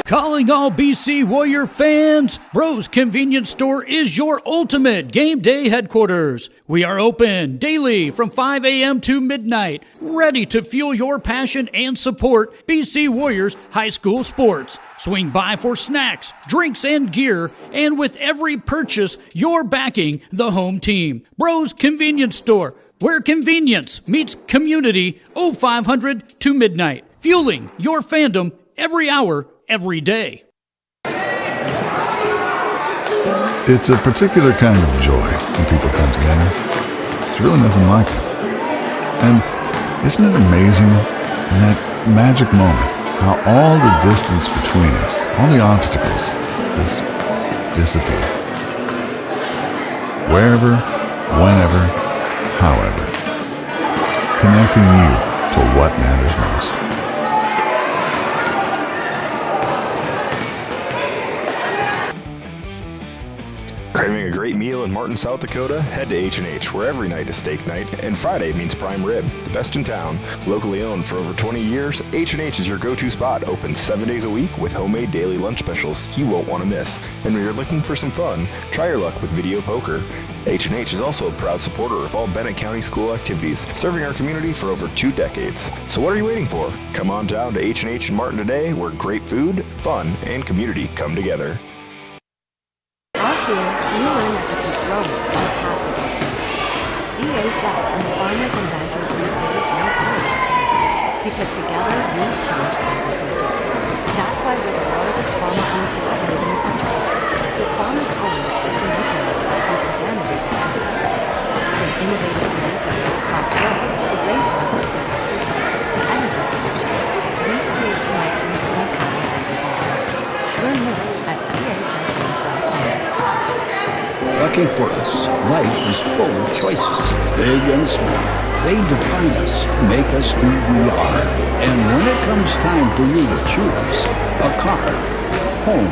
Calling all BC Warrior fans, Bros Convenience Store is your ultimate game day headquarters. We are open daily from 5 a.m. to midnight, ready to fuel your passion and support BC Warriors high school sports. Swing by for snacks, drinks, and gear, and with every purchase, you're backing the home team. Bros Convenience Store, where convenience meets community, 0500 to midnight, fueling your fandom every hour, every day. It's a particular kind of joy when people come together. There's really nothing like it. And isn't it amazing in that magic moment how all the distance between us, all the obstacles, just disappear? Wherever, whenever, however. Connecting you to what matters most. Craving a great meal in Martin, South Dakota? Head to H&H, where every night is steak night, and Friday means prime rib, the best in town. Locally owned for over 20 years, H&H is your go-to spot, open 7 days a week with homemade daily lunch specials you won't want to miss. And when you're looking for some fun, try your luck with video poker. H&H is also a proud supporter of all Bennett County school activities, serving our community for over 2 decades. So what are you waiting for? Come on down to H&H in Martin today, where great food, fun, and community come together. Out here, you learn that to keep growing, you have to keep changing. CHS and the farmers and ranchers we serve know all about change. Because together, we've changed agriculture. That's why we're the largest farmer-owned cooperative in the country. So farmers own the system they can with advantages at every step. From innovative tools that help crops grow, to grain processing expertise, to energy solutions, we create connections to empower agriculture. Learn more at chsinc.com. Lucky for us, life is full of choices, big and small. They define us, make us who we are. And when it comes time for you to choose a car, home,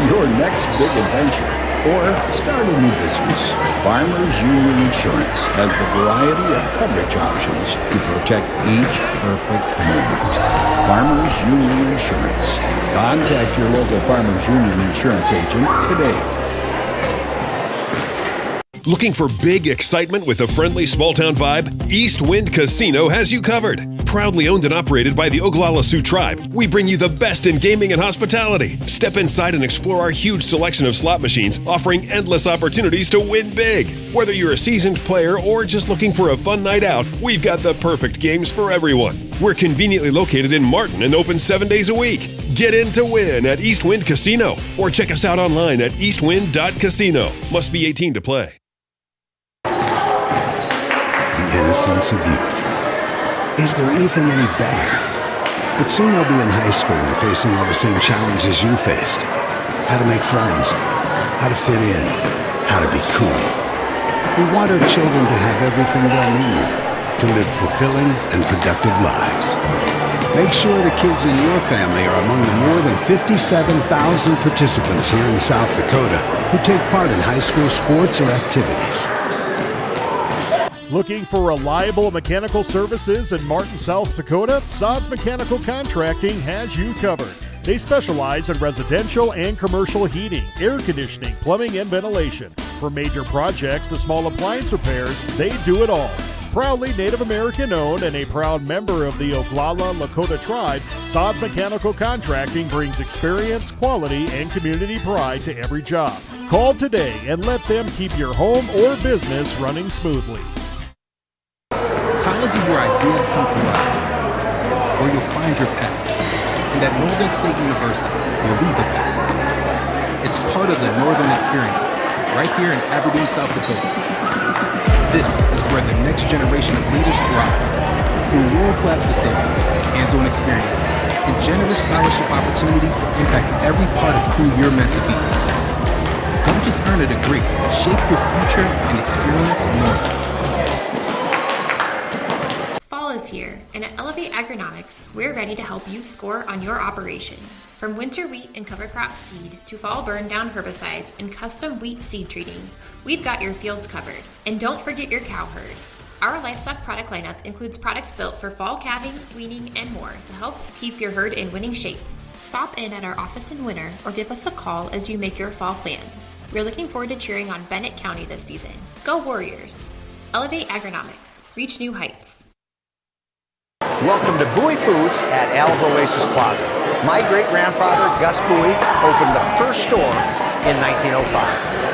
your next big adventure, or start a new business, Farmers Union Insurance has the variety of coverage options to protect each perfect moment. Farmers Union Insurance. Contact your local Farmers Union Insurance agent today. Looking for big excitement with a friendly small-town vibe? East Wind Casino has you covered. Proudly owned and operated by the Oglala Sioux Tribe, we bring you the best in gaming and hospitality. Step inside and explore our huge selection of slot machines, offering endless opportunities to win big. Whether you're a seasoned player or just looking for a fun night out, we've got the perfect games for everyone. We're conveniently located in Martin and open 7 days a week. Get in to win at East Wind Casino or check us out online at eastwind.casino. Must be 18 to play. The innocence of youth. Is there anything any better? But soon they'll be in high school and facing all the same challenges you faced. How to make friends, how to fit in, how to be cool. We want our children to have everything they'll need to live fulfilling and productive lives. Make sure the kids in your family are among the more than 57,000 participants here in South Dakota who take part in high school sports or activities. Looking for reliable mechanical services in Martin, South Dakota? Sods Mechanical Contracting has you covered. They specialize in residential and commercial heating, air conditioning, plumbing, and ventilation. From major projects to small appliance repairs, they do it all. Proudly Native American owned and a proud member of the Oglala Lakota tribe, Sods Mechanical Contracting brings experience, quality, and community pride to every job. Call today and let them keep your home or business running smoothly. College is where ideas come to life, where you'll find your path. And at Northern State University, you'll lead the path. It's part of the Northern Experience, right here in Aberdeen, South Dakota. This is where the next generation of leaders thrive. Through world-class facilities, hands-on experiences, and generous scholarship opportunities to impact every part of who you're meant to be. Don't just earn a degree. Shape your future and experience more. Fall is here, and at Elevate Agronomics, we're ready to help you score on your operation. From winter wheat and cover crop seed to fall burn down herbicides and custom wheat seed treating, we've got your fields covered. And don't forget your cow herd. Our livestock product lineup includes products built for fall calving, weaning, and more to help keep your herd in winning shape. Stop in at our office in winter or give us a call as you make your fall plans. We're looking forward to cheering on Bennett County this season. Go Warriors! Elevate Agronomics. Reach new heights. Welcome to Bowie Foods at Al's Oasis Plaza. My great-grandfather, Gus Bowie, opened the first store in 1905.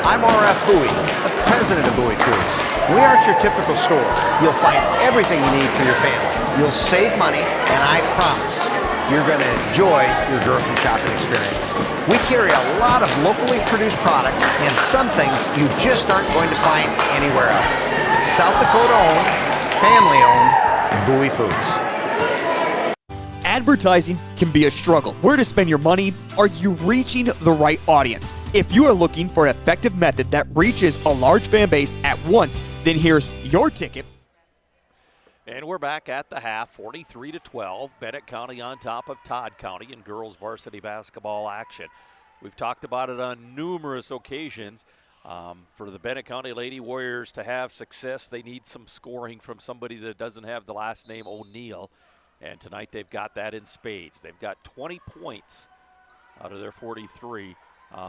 I'm R.F. Bowie, the president of Bowie Foods. We aren't your typical store. You'll find everything you need for your family. You'll save money, and I promise you're going to enjoy your grocery shopping experience. We carry a lot of locally produced products and some things you just aren't going to find anywhere else. South Dakota-owned, family-owned, Bowie Foods. Advertising can be a struggle. Where to spend your money? Are you reaching the right audience? If you are looking for an effective method that reaches a large fan base at once, then here's your ticket. And we're back at the half, 43-12. Bennett County on top of Todd County in girls varsity basketball action. We've talked about it on numerous occasions. For the Bennett County Lady Warriors to have success, they need some scoring from somebody that doesn't have the last name O'Neill. And tonight they've got that in spades. They've got 20 points out of their 43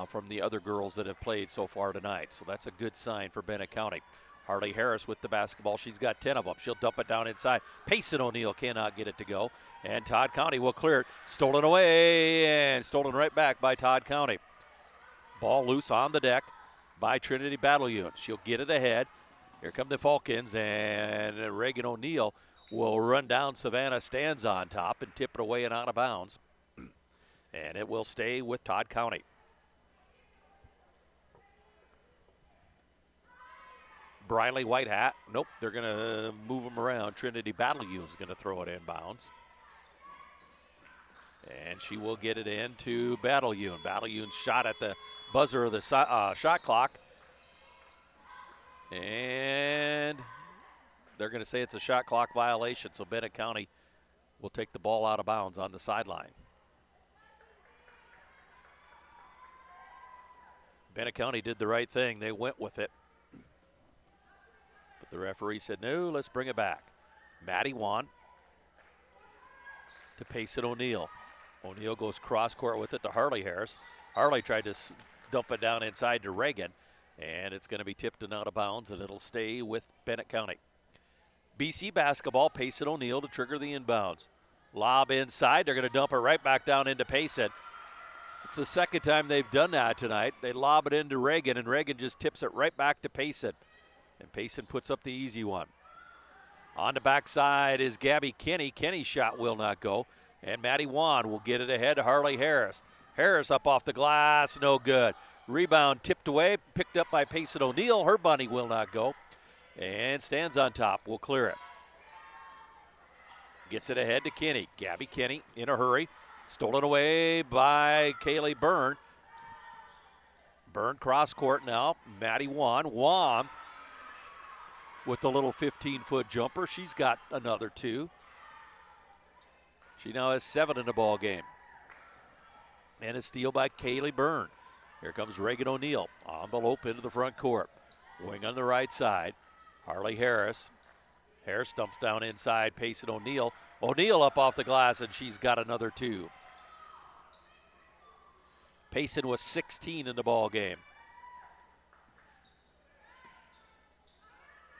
from the other girls that have played so far tonight. So that's a good sign for Bennett County. Harley Harris with the basketball. She's got 10 of them. She'll dump it down inside. Payson O'Neill cannot get it to go. And Todd County will clear it. Stolen away and stolen right back by Todd County. Ball loose on the deck by Trinity Battalion. She'll get it ahead. Here come the Falcons, and Reagan O'Neill will run down. Savannah stands on top and tip it away and out of bounds. And it will stay with Todd County. Briley White Hat. Nope, they're going to move them around. Trinity Battalion is going to throw it in bounds. And she will get it into Battalion. Battalion's shot at the buzzer of the shot clock. And they're going to say it's a shot clock violation, so Bennett County will take the ball out of bounds on the sideline. Bennett County did the right thing. They went with it. But the referee said, no, let's bring it back. Maddie Wan to Payson O'Neill. O'Neill goes cross court with it to Harley Harris. Harley tried to dump it down inside to Reagan, and it's going to be tipped and out of bounds, and it'll stay with Bennett County. BC basketball, Payson O'Neill to trigger the inbounds. Lob inside. They're going to dump it right back down into Payson. It's the second time they've done that tonight. They lob it into Reagan, and Reagan just tips it right back to Payson. And Payson puts up the easy one. On the backside is Gabby Kinney. Kinney's shot will not go. And Maddie Wan will get it ahead to Harley Harris. Harris up off the glass, no good. Rebound tipped away, picked up by Payson O'Neill. Her bunny will not go. And stands on top, will clear it. Gets it ahead to Kinney. Gabby Kinney in a hurry. Stolen away by Kaylee Byrne. Byrne cross court now. Maddie Wan. Wan with the little 15-foot jumper. She's got another two. She now has 7 in the ball game. And a steal by Kaylee Byrne. Here comes Reagan O'Neill. Envelope into the front court. Wing on the right side. Harley Harris. Harris dumps down inside. Payson O'Neill. O'Neill up off the glass, and she's got another 2. Payson was 16 in the ball game.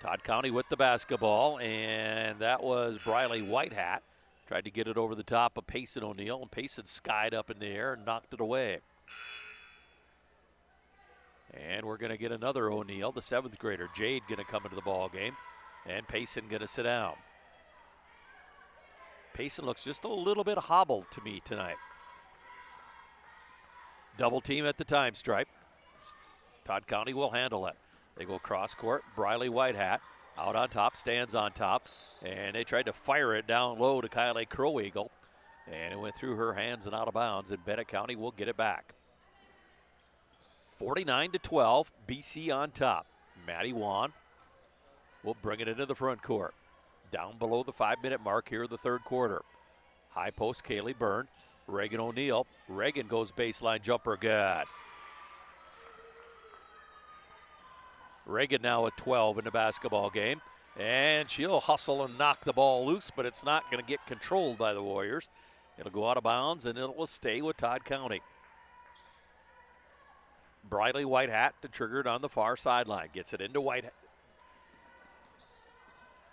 Todd County with the basketball, and that was Briley Whitehat. Tried to get it over the top of Payson O'Neill, and Payson skied up in the air and knocked it away. And we're going to get another O'Neill, the 7th grader. Jade going to come into the ball game, and Payson going to sit down. Payson looks just a little bit hobbled to me tonight. Double team at the time stripe. Todd County will handle it. They go cross court. Briley Whitehat out on top, stands on top, and they tried to fire it down low to Kylie Crow Eagle, and it went through her hands and out of bounds, and Bennett County will get it back. 49-12, BC on top. Maddie Wan will bring it into the front court. Down below the 5-minute mark here in the third quarter. High post, Kaylee Byrne. Reagan O'Neill. Reagan goes baseline jumper, good. Reagan now at 12 in the basketball game. And she'll hustle and knock the ball loose, but it's not going to get controlled by the Warriors. It'll go out of bounds, and it will stay with Todd County. Briley Whitehat to trigger it on the far sideline. Gets it into Whitehat.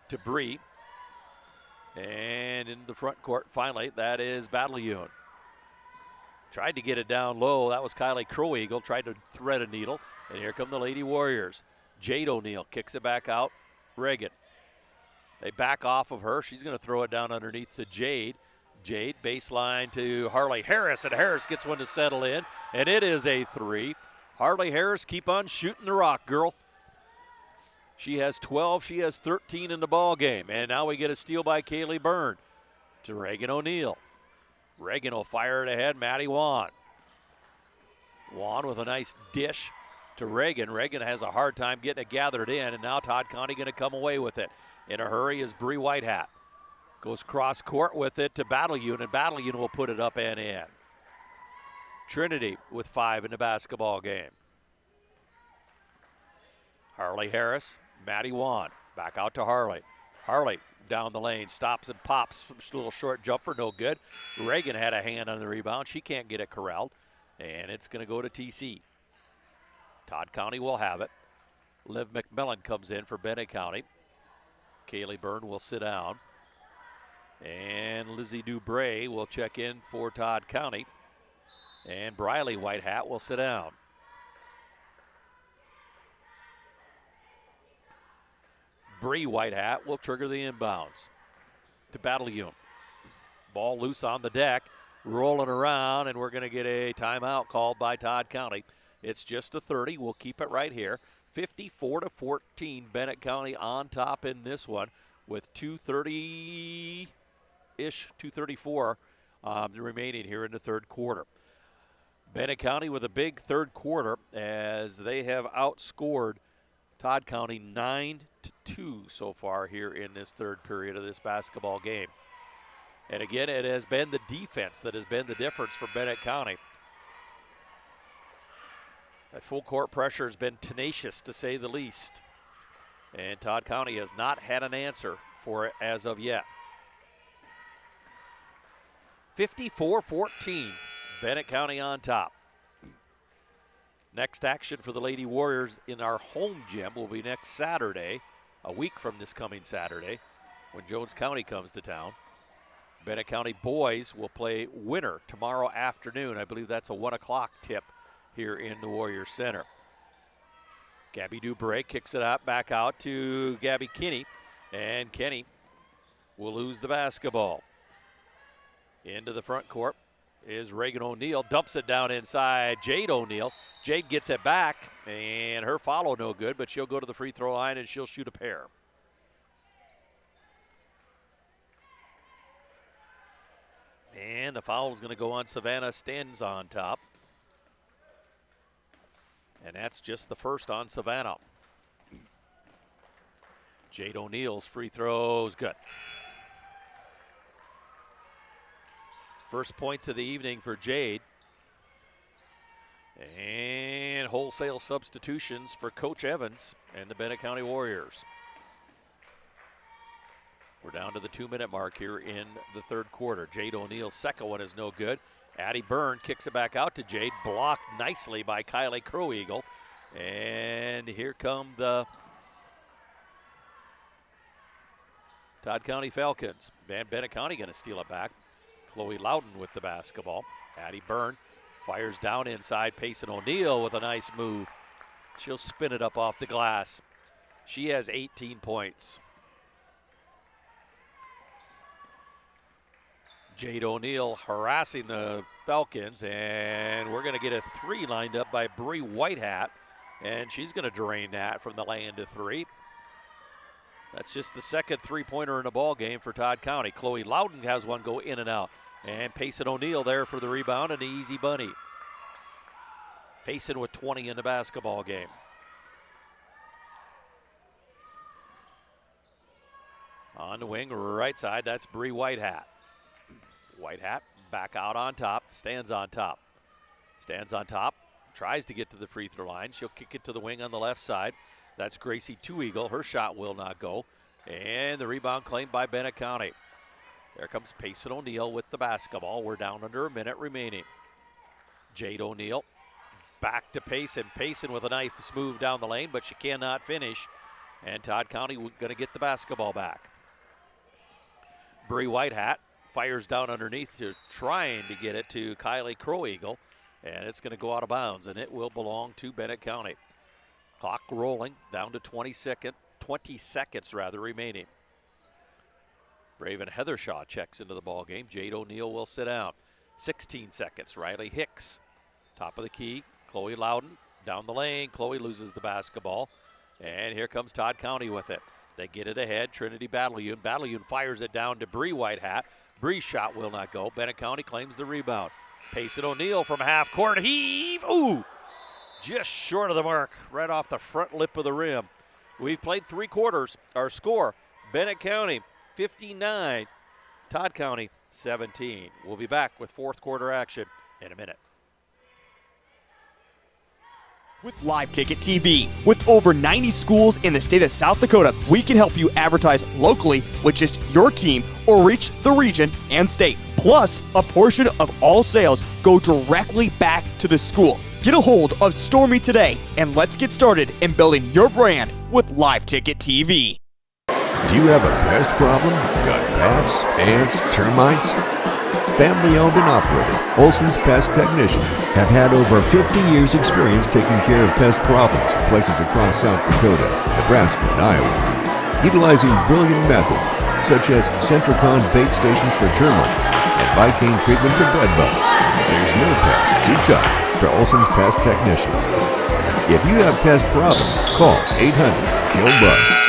To Bree. And into the front court, finally, that is Battleune. Tried to get it down low. That was Kylie Crow Eagle. Tried to thread a needle. And here come the Lady Warriors. Jade O'Neill kicks it back out. Reagan. They back off of her. She's going to throw it down underneath to Jade. Jade baseline to Harley Harris, and Harris gets one to settle in, and it is a three. Harley Harris, keep on shooting the rock, girl. She has 12. She has 13 in the ball game, and now we get a steal by Kaylee Byrne to Reagan O'Neill. Reagan will fire it ahead. Maddie Wan. Wan with a nice dish to Reagan. Reagan has a hard time getting it gathered in, and now Todd County going to come away with it. In a hurry is Bree Whitehat. Goes cross court with it to Battleune, and Battleune will put it up and in. Trinity with 5 in the basketball game. Harley Harris, Maddie Wan, back out to Harley. Harley down the lane, stops and pops, a little short jumper, no good. Reagan had a hand on the rebound. She can't get it corralled, and it's going to go to TC. Todd County will have it. Liv McMillan comes in for Bennett County. Kaylee Byrne will sit down. And Lizzie Dubray will check in for Todd County. And Briley Whitehat will sit down. Bree Whitehat will trigger the inbounds to Battleune. Ball loose on the deck, rolling around, and we're going to get a timeout called by Todd County. It's just a 30. We'll keep it right here. 54-14, Bennett County on top in this one with 2:30-ish, 2:34 remaining here in the third quarter. Bennett County with a big third quarter as they have outscored Todd County 9-2 so far here in this third period of this basketball game. And again, it has been the defense that has been the difference for Bennett County. That full court pressure has been tenacious, to say the least. And Todd County has not had an answer for it as of yet. 54-14, Bennett County on top. Next action for the Lady Warriors in our home gym will be next Saturday, a week from this coming Saturday, when Jones County comes to town. Bennett County boys will play Winter tomorrow afternoon. I believe that's a 1 o'clock tip here in the Warriors Center. Gabby Dubray kicks it out back out to Gabby Kinney, and Kinney will lose the basketball. Into the front court is Reagan O'Neill, dumps it down inside Jade O'Neill. Jade gets it back, and her follow no good, but she'll go to the free throw line and she'll shoot a pair. And the foul is going to go on Savannah Stens on top. And that's just the first on Savannah. Jade O'Neill's free throws, good. First points of the evening for Jade. And wholesale substitutions for Coach Evans and the Bennett County Warriors. We're down to the 2-minute mark here in the third quarter. Jade O'Neill's second one is no good. Addie Byrne kicks it back out to Jade, blocked nicely by Kylie Crow Eagle. And here come the Todd County Falcons. Bennett County going to steal it back. Chloe Loudon with the basketball. Addie Byrne fires down inside. Payson O'Neill with a nice move. She'll spin it up off the glass. She has 18 points. Jade O'Neill harassing the Falcons, and we're going to get a three lined up by Bree Whitehat, and she's going to drain that from the lane to three. That's just the second three-pointer in the ball game for Todd County. Chloe Loudon has one go in and out, and Payson O'Neill there for the rebound and the easy bunny. Payson with 20 in the basketball game. On the wing, right side, that's Bree Whitehat. Whitehat back out on top, stands on top. Stands on top, tries to get to the free throw line. She'll kick it to the wing on the left side. That's Gracie Two Eagle. Her shot will not go. And the rebound claimed by Bennett County. There comes Payson O'Neill with the basketball. We're down under a minute remaining. Jade O'Neill back to Payson. Payson with a nice move down the lane, but she cannot finish. And Todd County going to get the basketball back. Bree Whitehat fires down underneath, trying to get it to Kylie Crow Eagle. And it's going to go out of bounds, and it will belong to Bennett County. Clock rolling down to 20 seconds remaining. Raven Heathershaw checks into the ball game. Jade O'Neill will sit down. 16 seconds. Riley Hicks, top of the key. Chloe Loudon down the lane. Chloe loses the basketball. And here comes Todd County with it. They get it ahead. Trinity Battleune. Battleune fires it down to Bree Whitehat. Bree's shot will not go. Bennett County claims the rebound. Payson O'Neill from half court. Heave. Ooh! Just short of the mark. Right off the front lip of the rim. We've played 3 quarters. Our score, Bennett County 59, Todd County 17. We'll be back with 4th quarter action in a minute. With Live Ticket TV. With over 90 schools in the state of South Dakota, we can help you advertise locally with just your team or reach the region and state. Plus, a portion of all sales go directly back to the school. Get a hold of Stormy today, and let's get started in building your brand with Live Ticket TV. Do you have a pest problem? Got bats, ants, termites? Family owned and operated, Olson's Pest Technicians have had over 50 years experience taking care of pest problems in places across South Dakota, Nebraska, and Iowa. Utilizing brilliant methods such as Centricon bait stations for termites and Vicane treatment for bed bugs. There's no pest too tough for Olson's Pest Technicians. If you have pest problems, call 800-KILL-BUGS.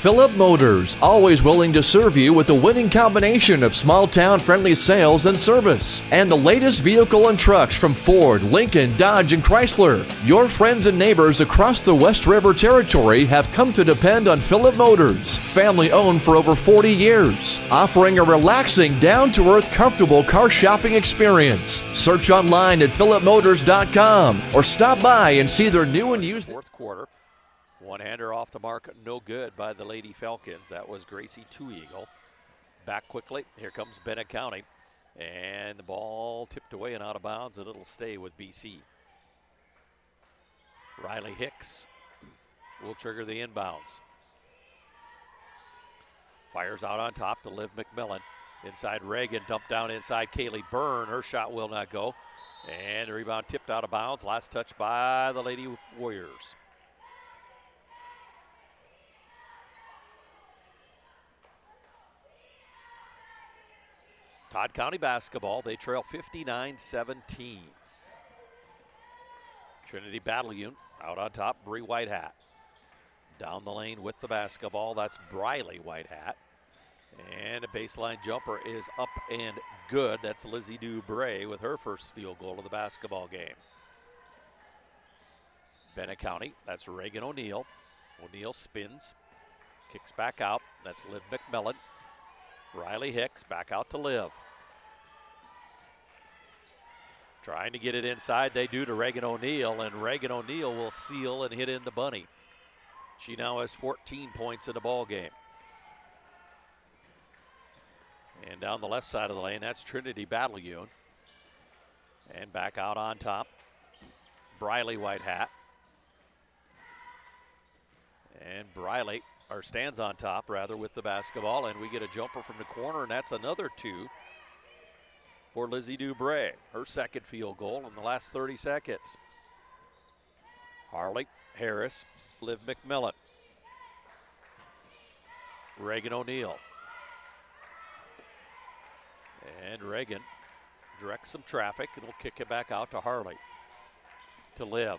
Phillip Motors, always willing to serve you with the winning combination of small-town friendly sales and service. And the latest vehicle and trucks from Ford, Lincoln, Dodge, and Chrysler. Your friends and neighbors across the West River Territory have come to depend on Phillip Motors, family-owned for over 40 years, offering a relaxing, down-to-earth, comfortable car shopping experience. Search online at phillipmotors.com or stop by and see their new and used... 4th quarter. One-hander off the mark, no good by the Lady Falcons. That was Gracie Two Eagle. Back quickly, here comes Bennett County. And the ball tipped away and out of bounds, and it'll stay with BC. Riley Hicks will trigger the inbounds. Fires out on top to Liv McMillan. Inside Reagan, dumped down inside Kaylee Byrne. Her shot will not go. And the rebound tipped out of bounds. Last touch by the Lady Warriors. Todd County basketball, they trail 59-17. Trinity Battleune out on top, Bree Whitehat. Down the lane with the basketball, that's Briley Whitehat. And a baseline jumper is up and good. That's Lizzie Dubray with her first field goal of the basketball game. Bennett County, that's Reagan O'Neill. O'Neill spins, kicks back out. That's Liv McMillan. Riley Hicks back out to Liv. Trying to get it inside, they do to Reagan O'Neill, and Reagan O'Neill will seal and hit in the bunny. She now has 14 points in the ball game. And down the left side of the lane, that's Trinity Battleune. And back out on top, Briley Whitehat. And Briley, or stands on top rather, with the basketball, and we get a jumper from the corner, and that's another 2 for Lizzie Dubray. Her second field goal in the last 30 seconds. Harley, Harris, Liv McMillan. Reagan O'Neill. And Reagan directs some traffic, and will kick it back out to Harley. To Liv.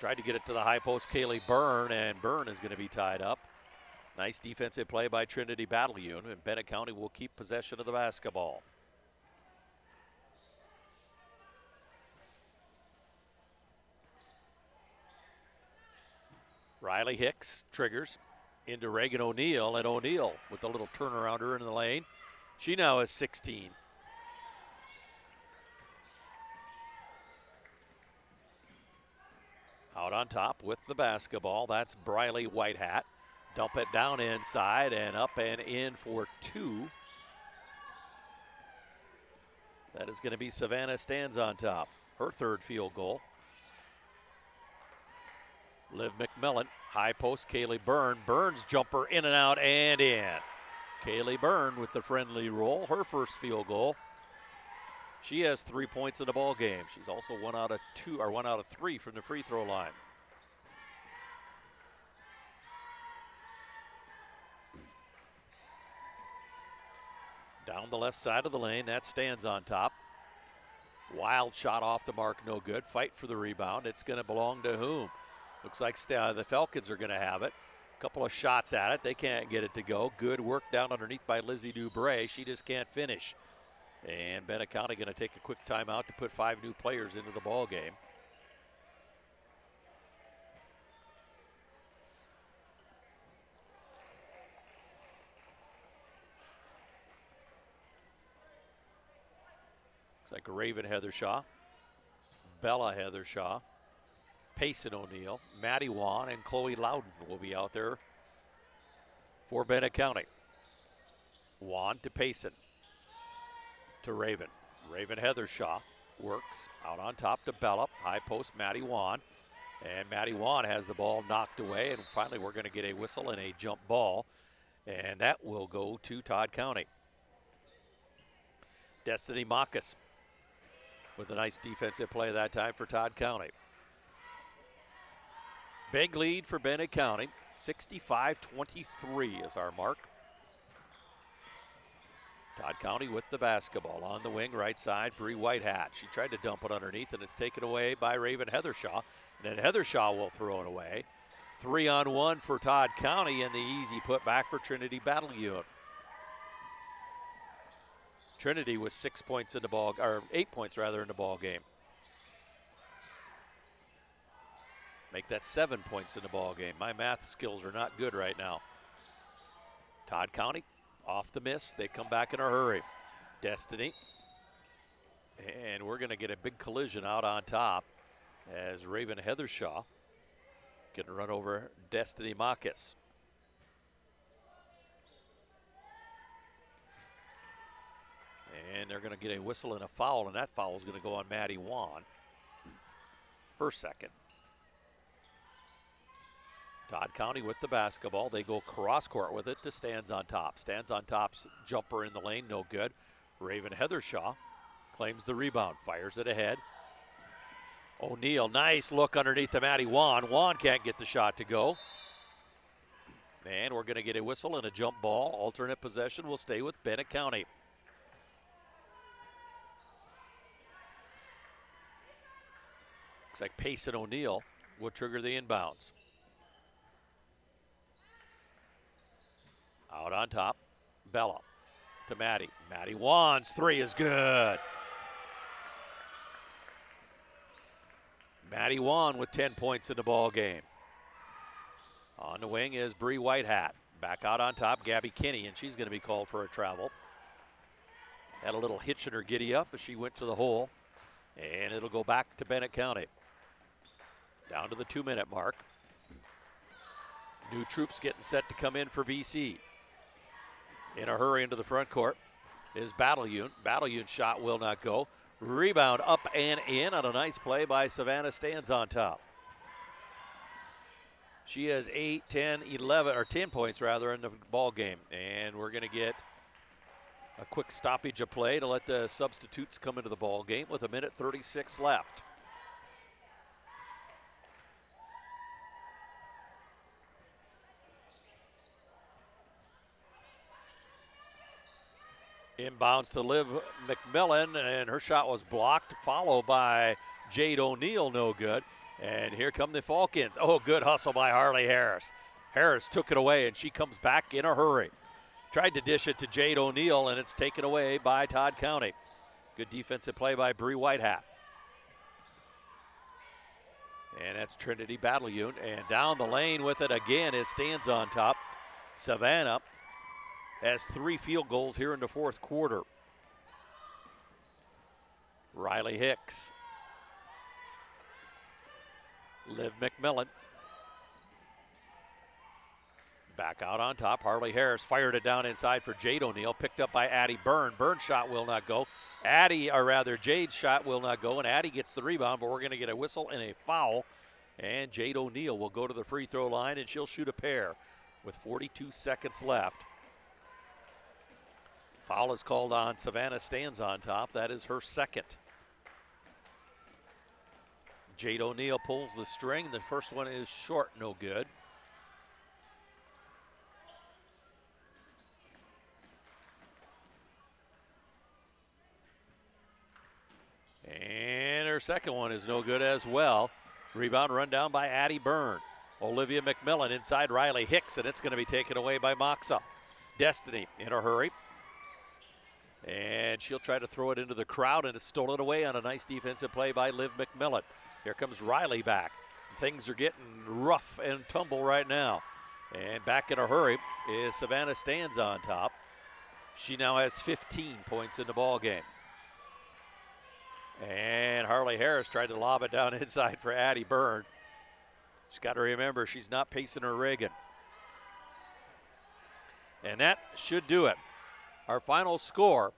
Tried to get it to the high post, Kaylee Byrne, and Byrne is going to be tied up. Nice defensive play by Trinity Battleune, and Bennett County will keep possession of the basketball. Riley Hicks triggers into Reagan O'Neill, and O'Neill with a little turnarounder in the lane. She now has 16. Out on top with the basketball, that's Briley Whitehat. Dump it down inside and up and in for 2. That is going to be Savannah Stands on top. Her 3rd field goal. Liv McMillan, high post, Kaylee Byrne. Burns jumper in and out and in. Kaylee Byrne with the friendly roll, her 1st field goal. She has 3 points in the ball game. She's also 1 out of 3 from the free throw line. Down the left side of the lane, that Stands on top. Wild shot off the mark, no good. Fight for the rebound. It's going to belong to whom? Looks like the Falcons are going to have it. A couple of shots at it. They can't get it to go. Good work down underneath by Lizzie Dubray. She just can't finish. And Bennett County going to take a quick timeout to put 5 new players into the ball game. Looks like Raven Heathershaw, Bella Heathershaw, Payson O'Neill, Maddie Wan, and Chloe Loudon will be out there for Bennett County. Wan to Payson to Raven. Raven Heathershaw works out on top to Bella. High post, Maddie Wan. And Maddie Wan has the ball knocked away. And finally, we're going to get a whistle and a jump ball. And that will go to Todd County. Destiny Marcus with a nice defensive play that time for Todd County. Big lead for Bennett County. 65-23 is our mark. Todd County with the basketball on the wing, right side, Bree Whitehat. She tried to dump it underneath, and it's taken away by Raven Heathershaw. And then Heathershaw will throw it away. 3-on-1 for Todd County, and the easy putback for Trinity Battle Unit. Trinity was 6 points in the ball, or 8 points rather, in the ball game. Make that 7 points in the ball game. My math skills are not good right now. Todd County off the miss. They come back in a hurry. Destiny. And we're going to get a big collision out on top as Raven Heathershaw can run over Destiny Marcus. And they're going to get a whistle and a foul, and that foul is going to go on Maddie Wan. Her 2nd. Todd County with the basketball. They go cross court with it to Stands on top. Stands on top's jumper in the lane, no good. Raven Heathershaw claims the rebound, fires it ahead. O'Neill, nice look underneath to Maddie Wan. Wan can't get the shot to go. And we're going to get a whistle and a jump ball. Alternate possession will stay with Bennett County. Looks like Payson O'Neill will trigger the inbounds. Out on top, Bella to Maddie. Maddie Wan's 3 is good. Maddie Wan with 10 points in the ball game. On the wing is Bree Whitehat. Back out on top, Gabby Kinney, and she's going to be called for a travel. Had a little hitch in her giddy up as she went to the hole, and it'll go back to Bennett County. Down to the 2-minute mark. New troops getting set to come in for BC. In a hurry into the front court is Battalion. Battalion's shot will not go. Rebound up and in on a nice play by Savannah Stands on top. She has 8, 10, 11, or 10 points rather in the ball game. And we're going to get a quick stoppage of play to let the substitutes come into the ball game with 1:36 left. Inbounds to Liv McMillan, and her shot was blocked, followed by Jade O'Neill, no good. And here come the Falcons. Oh, good hustle by Harley Harris. Harris took it away, and she comes back in a hurry. Tried to dish it to Jade O'Neill, and it's taken away by Todd County. Good defensive play by Bree Whitehat. And that's Trinity Battleune. And down the lane with it again is Stands on Top. Savannah has 3 field goals here in the fourth quarter. Riley Hicks. Liv McMillan. Back out on top. Harley Harris fired it down inside for Jade O'Neill. Picked up by Addie Byrne. Byrne's shot will not go. Jade's shot will not go, and Addie gets the rebound, but we're going to get a whistle and a foul. And Jade O'Neill will go to the free throw line, and she'll shoot a pair with 42 seconds left. Foul is called on Savannah Stands on Top. That is her second. Jade O'Neill pulls the string. The first one is short, no good. And her second one is no good as well. Rebound run down by Addie Byrne. Olivia McMillan inside Riley Hicks, and it's going to be taken away by Moxa. Destiny in a hurry. And she'll try to throw it into the crowd, and it's stolen away on a nice defensive play by Liv McMillan. Here comes Riley back. Things are getting rough and tumble right now. And back in a hurry is Savannah Stands on Top. She now has 15 points in the ball game. And Harley Harris tried to lob it down inside for Addie Byrne. She's got to remember she's not pacing her Reagan. And that should do it. Our final score,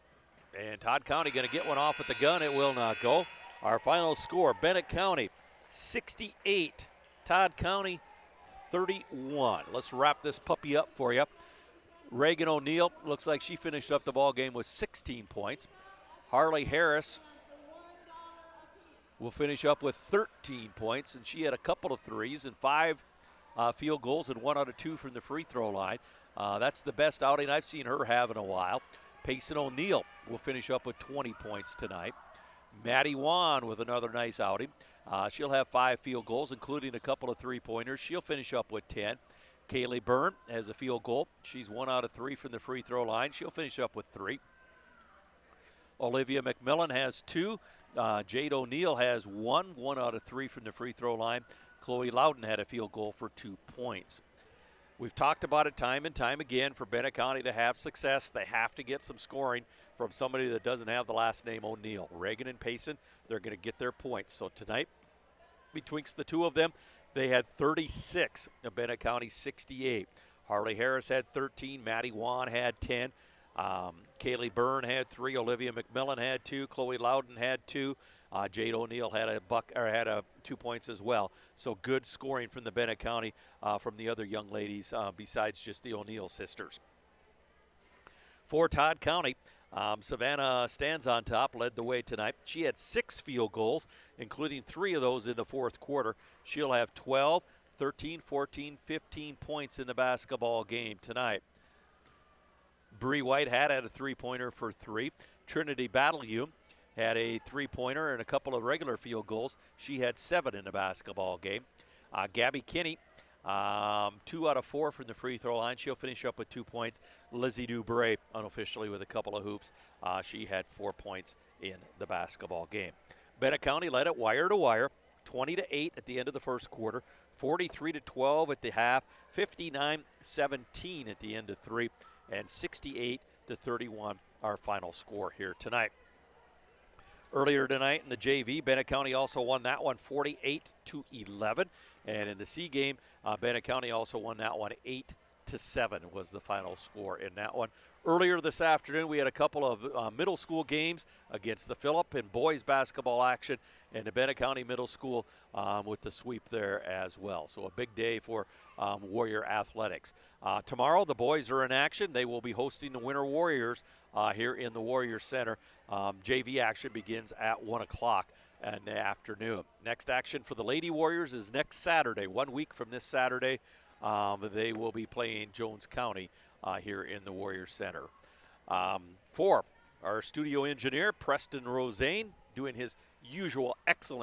and Todd County going to get one off at the gun. It will not go. Our final score, Bennett County 68, Todd County 31. Let's wrap this puppy up for you. Reagan O'Neill looks like she finished up the ball game with 16 points. Harley Harris will finish up with 13 points, and she had a couple of threes and 5 field goals and 1 out of 2 from the free throw line. That's the best outing I've seen her have in a while. Payson O'Neill will finish up with 20 points tonight. Maddie Wan with another nice outing. She'll have 5 field goals, including a couple of three-pointers. She'll finish up with 10. Kaylee Byrne has a field goal. She's 1 out of 3 from the free throw line. She'll finish up with 3. Olivia McMillan has 2. Jade O'Neill has 1 out of 3 from the free throw line. Chloe Loudon had a field goal for 2 points. We've talked about it time and time again. For Bennett County to have success, they have to get some scoring from somebody that doesn't have the last name O'Neill. Reagan and Payson, they're going to get their points. So tonight, betwixt the two of them, they had 36. Bennett County 68. Harley Harris had 13. Maddie Wan had 10. Kaylee Byrne had 3. Olivia McMillan had 2. Chloe Loudon had 2. Jade O'Neill had 2 points as well. So good scoring from the Bennett County from the other young ladies besides just the O'Neill sisters. For Todd County, Savannah Stands on Top, led the way tonight. She had 6 field goals, including 3 of those in the fourth quarter. She'll have 12, 13, 14, 15 points in the basketball game tonight. Bree White had a 3-pointer for 3. Trinity Battleune had a 3-pointer and a couple of regular field goals. She had 7 in the basketball game. Gabby Kinney, 2 out of 4 from the free throw line. She'll finish up with 2 points. Lizzie Dubray, unofficially with a couple of hoops. She had 4 points in the basketball game. Bennett County led it wire to wire, 20-8 at the end of the first quarter, 43-12 at the half, 59-17 at the end of 3, and 68-31 our final score here tonight. Earlier tonight in the JV, Bennett County also won that one 48-11. And in the C game, Bennett County also won that one 8-7 was the final score in that one. Earlier this afternoon, we had a couple of middle school games against the Phillip in boys basketball action, and the Bennett County Middle School with the sweep there as well. So a big day for Warrior Athletics. Tomorrow, the boys are in action. They will be hosting the Winter Warriors here in the Warrior Center. JV action begins at 1 o'clock in the afternoon. Next action for the Lady Warriors is next Saturday, 1 week from this Saturday. They will be playing Jones County here in the Warrior Center. For our studio engineer, Preston Rosane, doing his usual excellent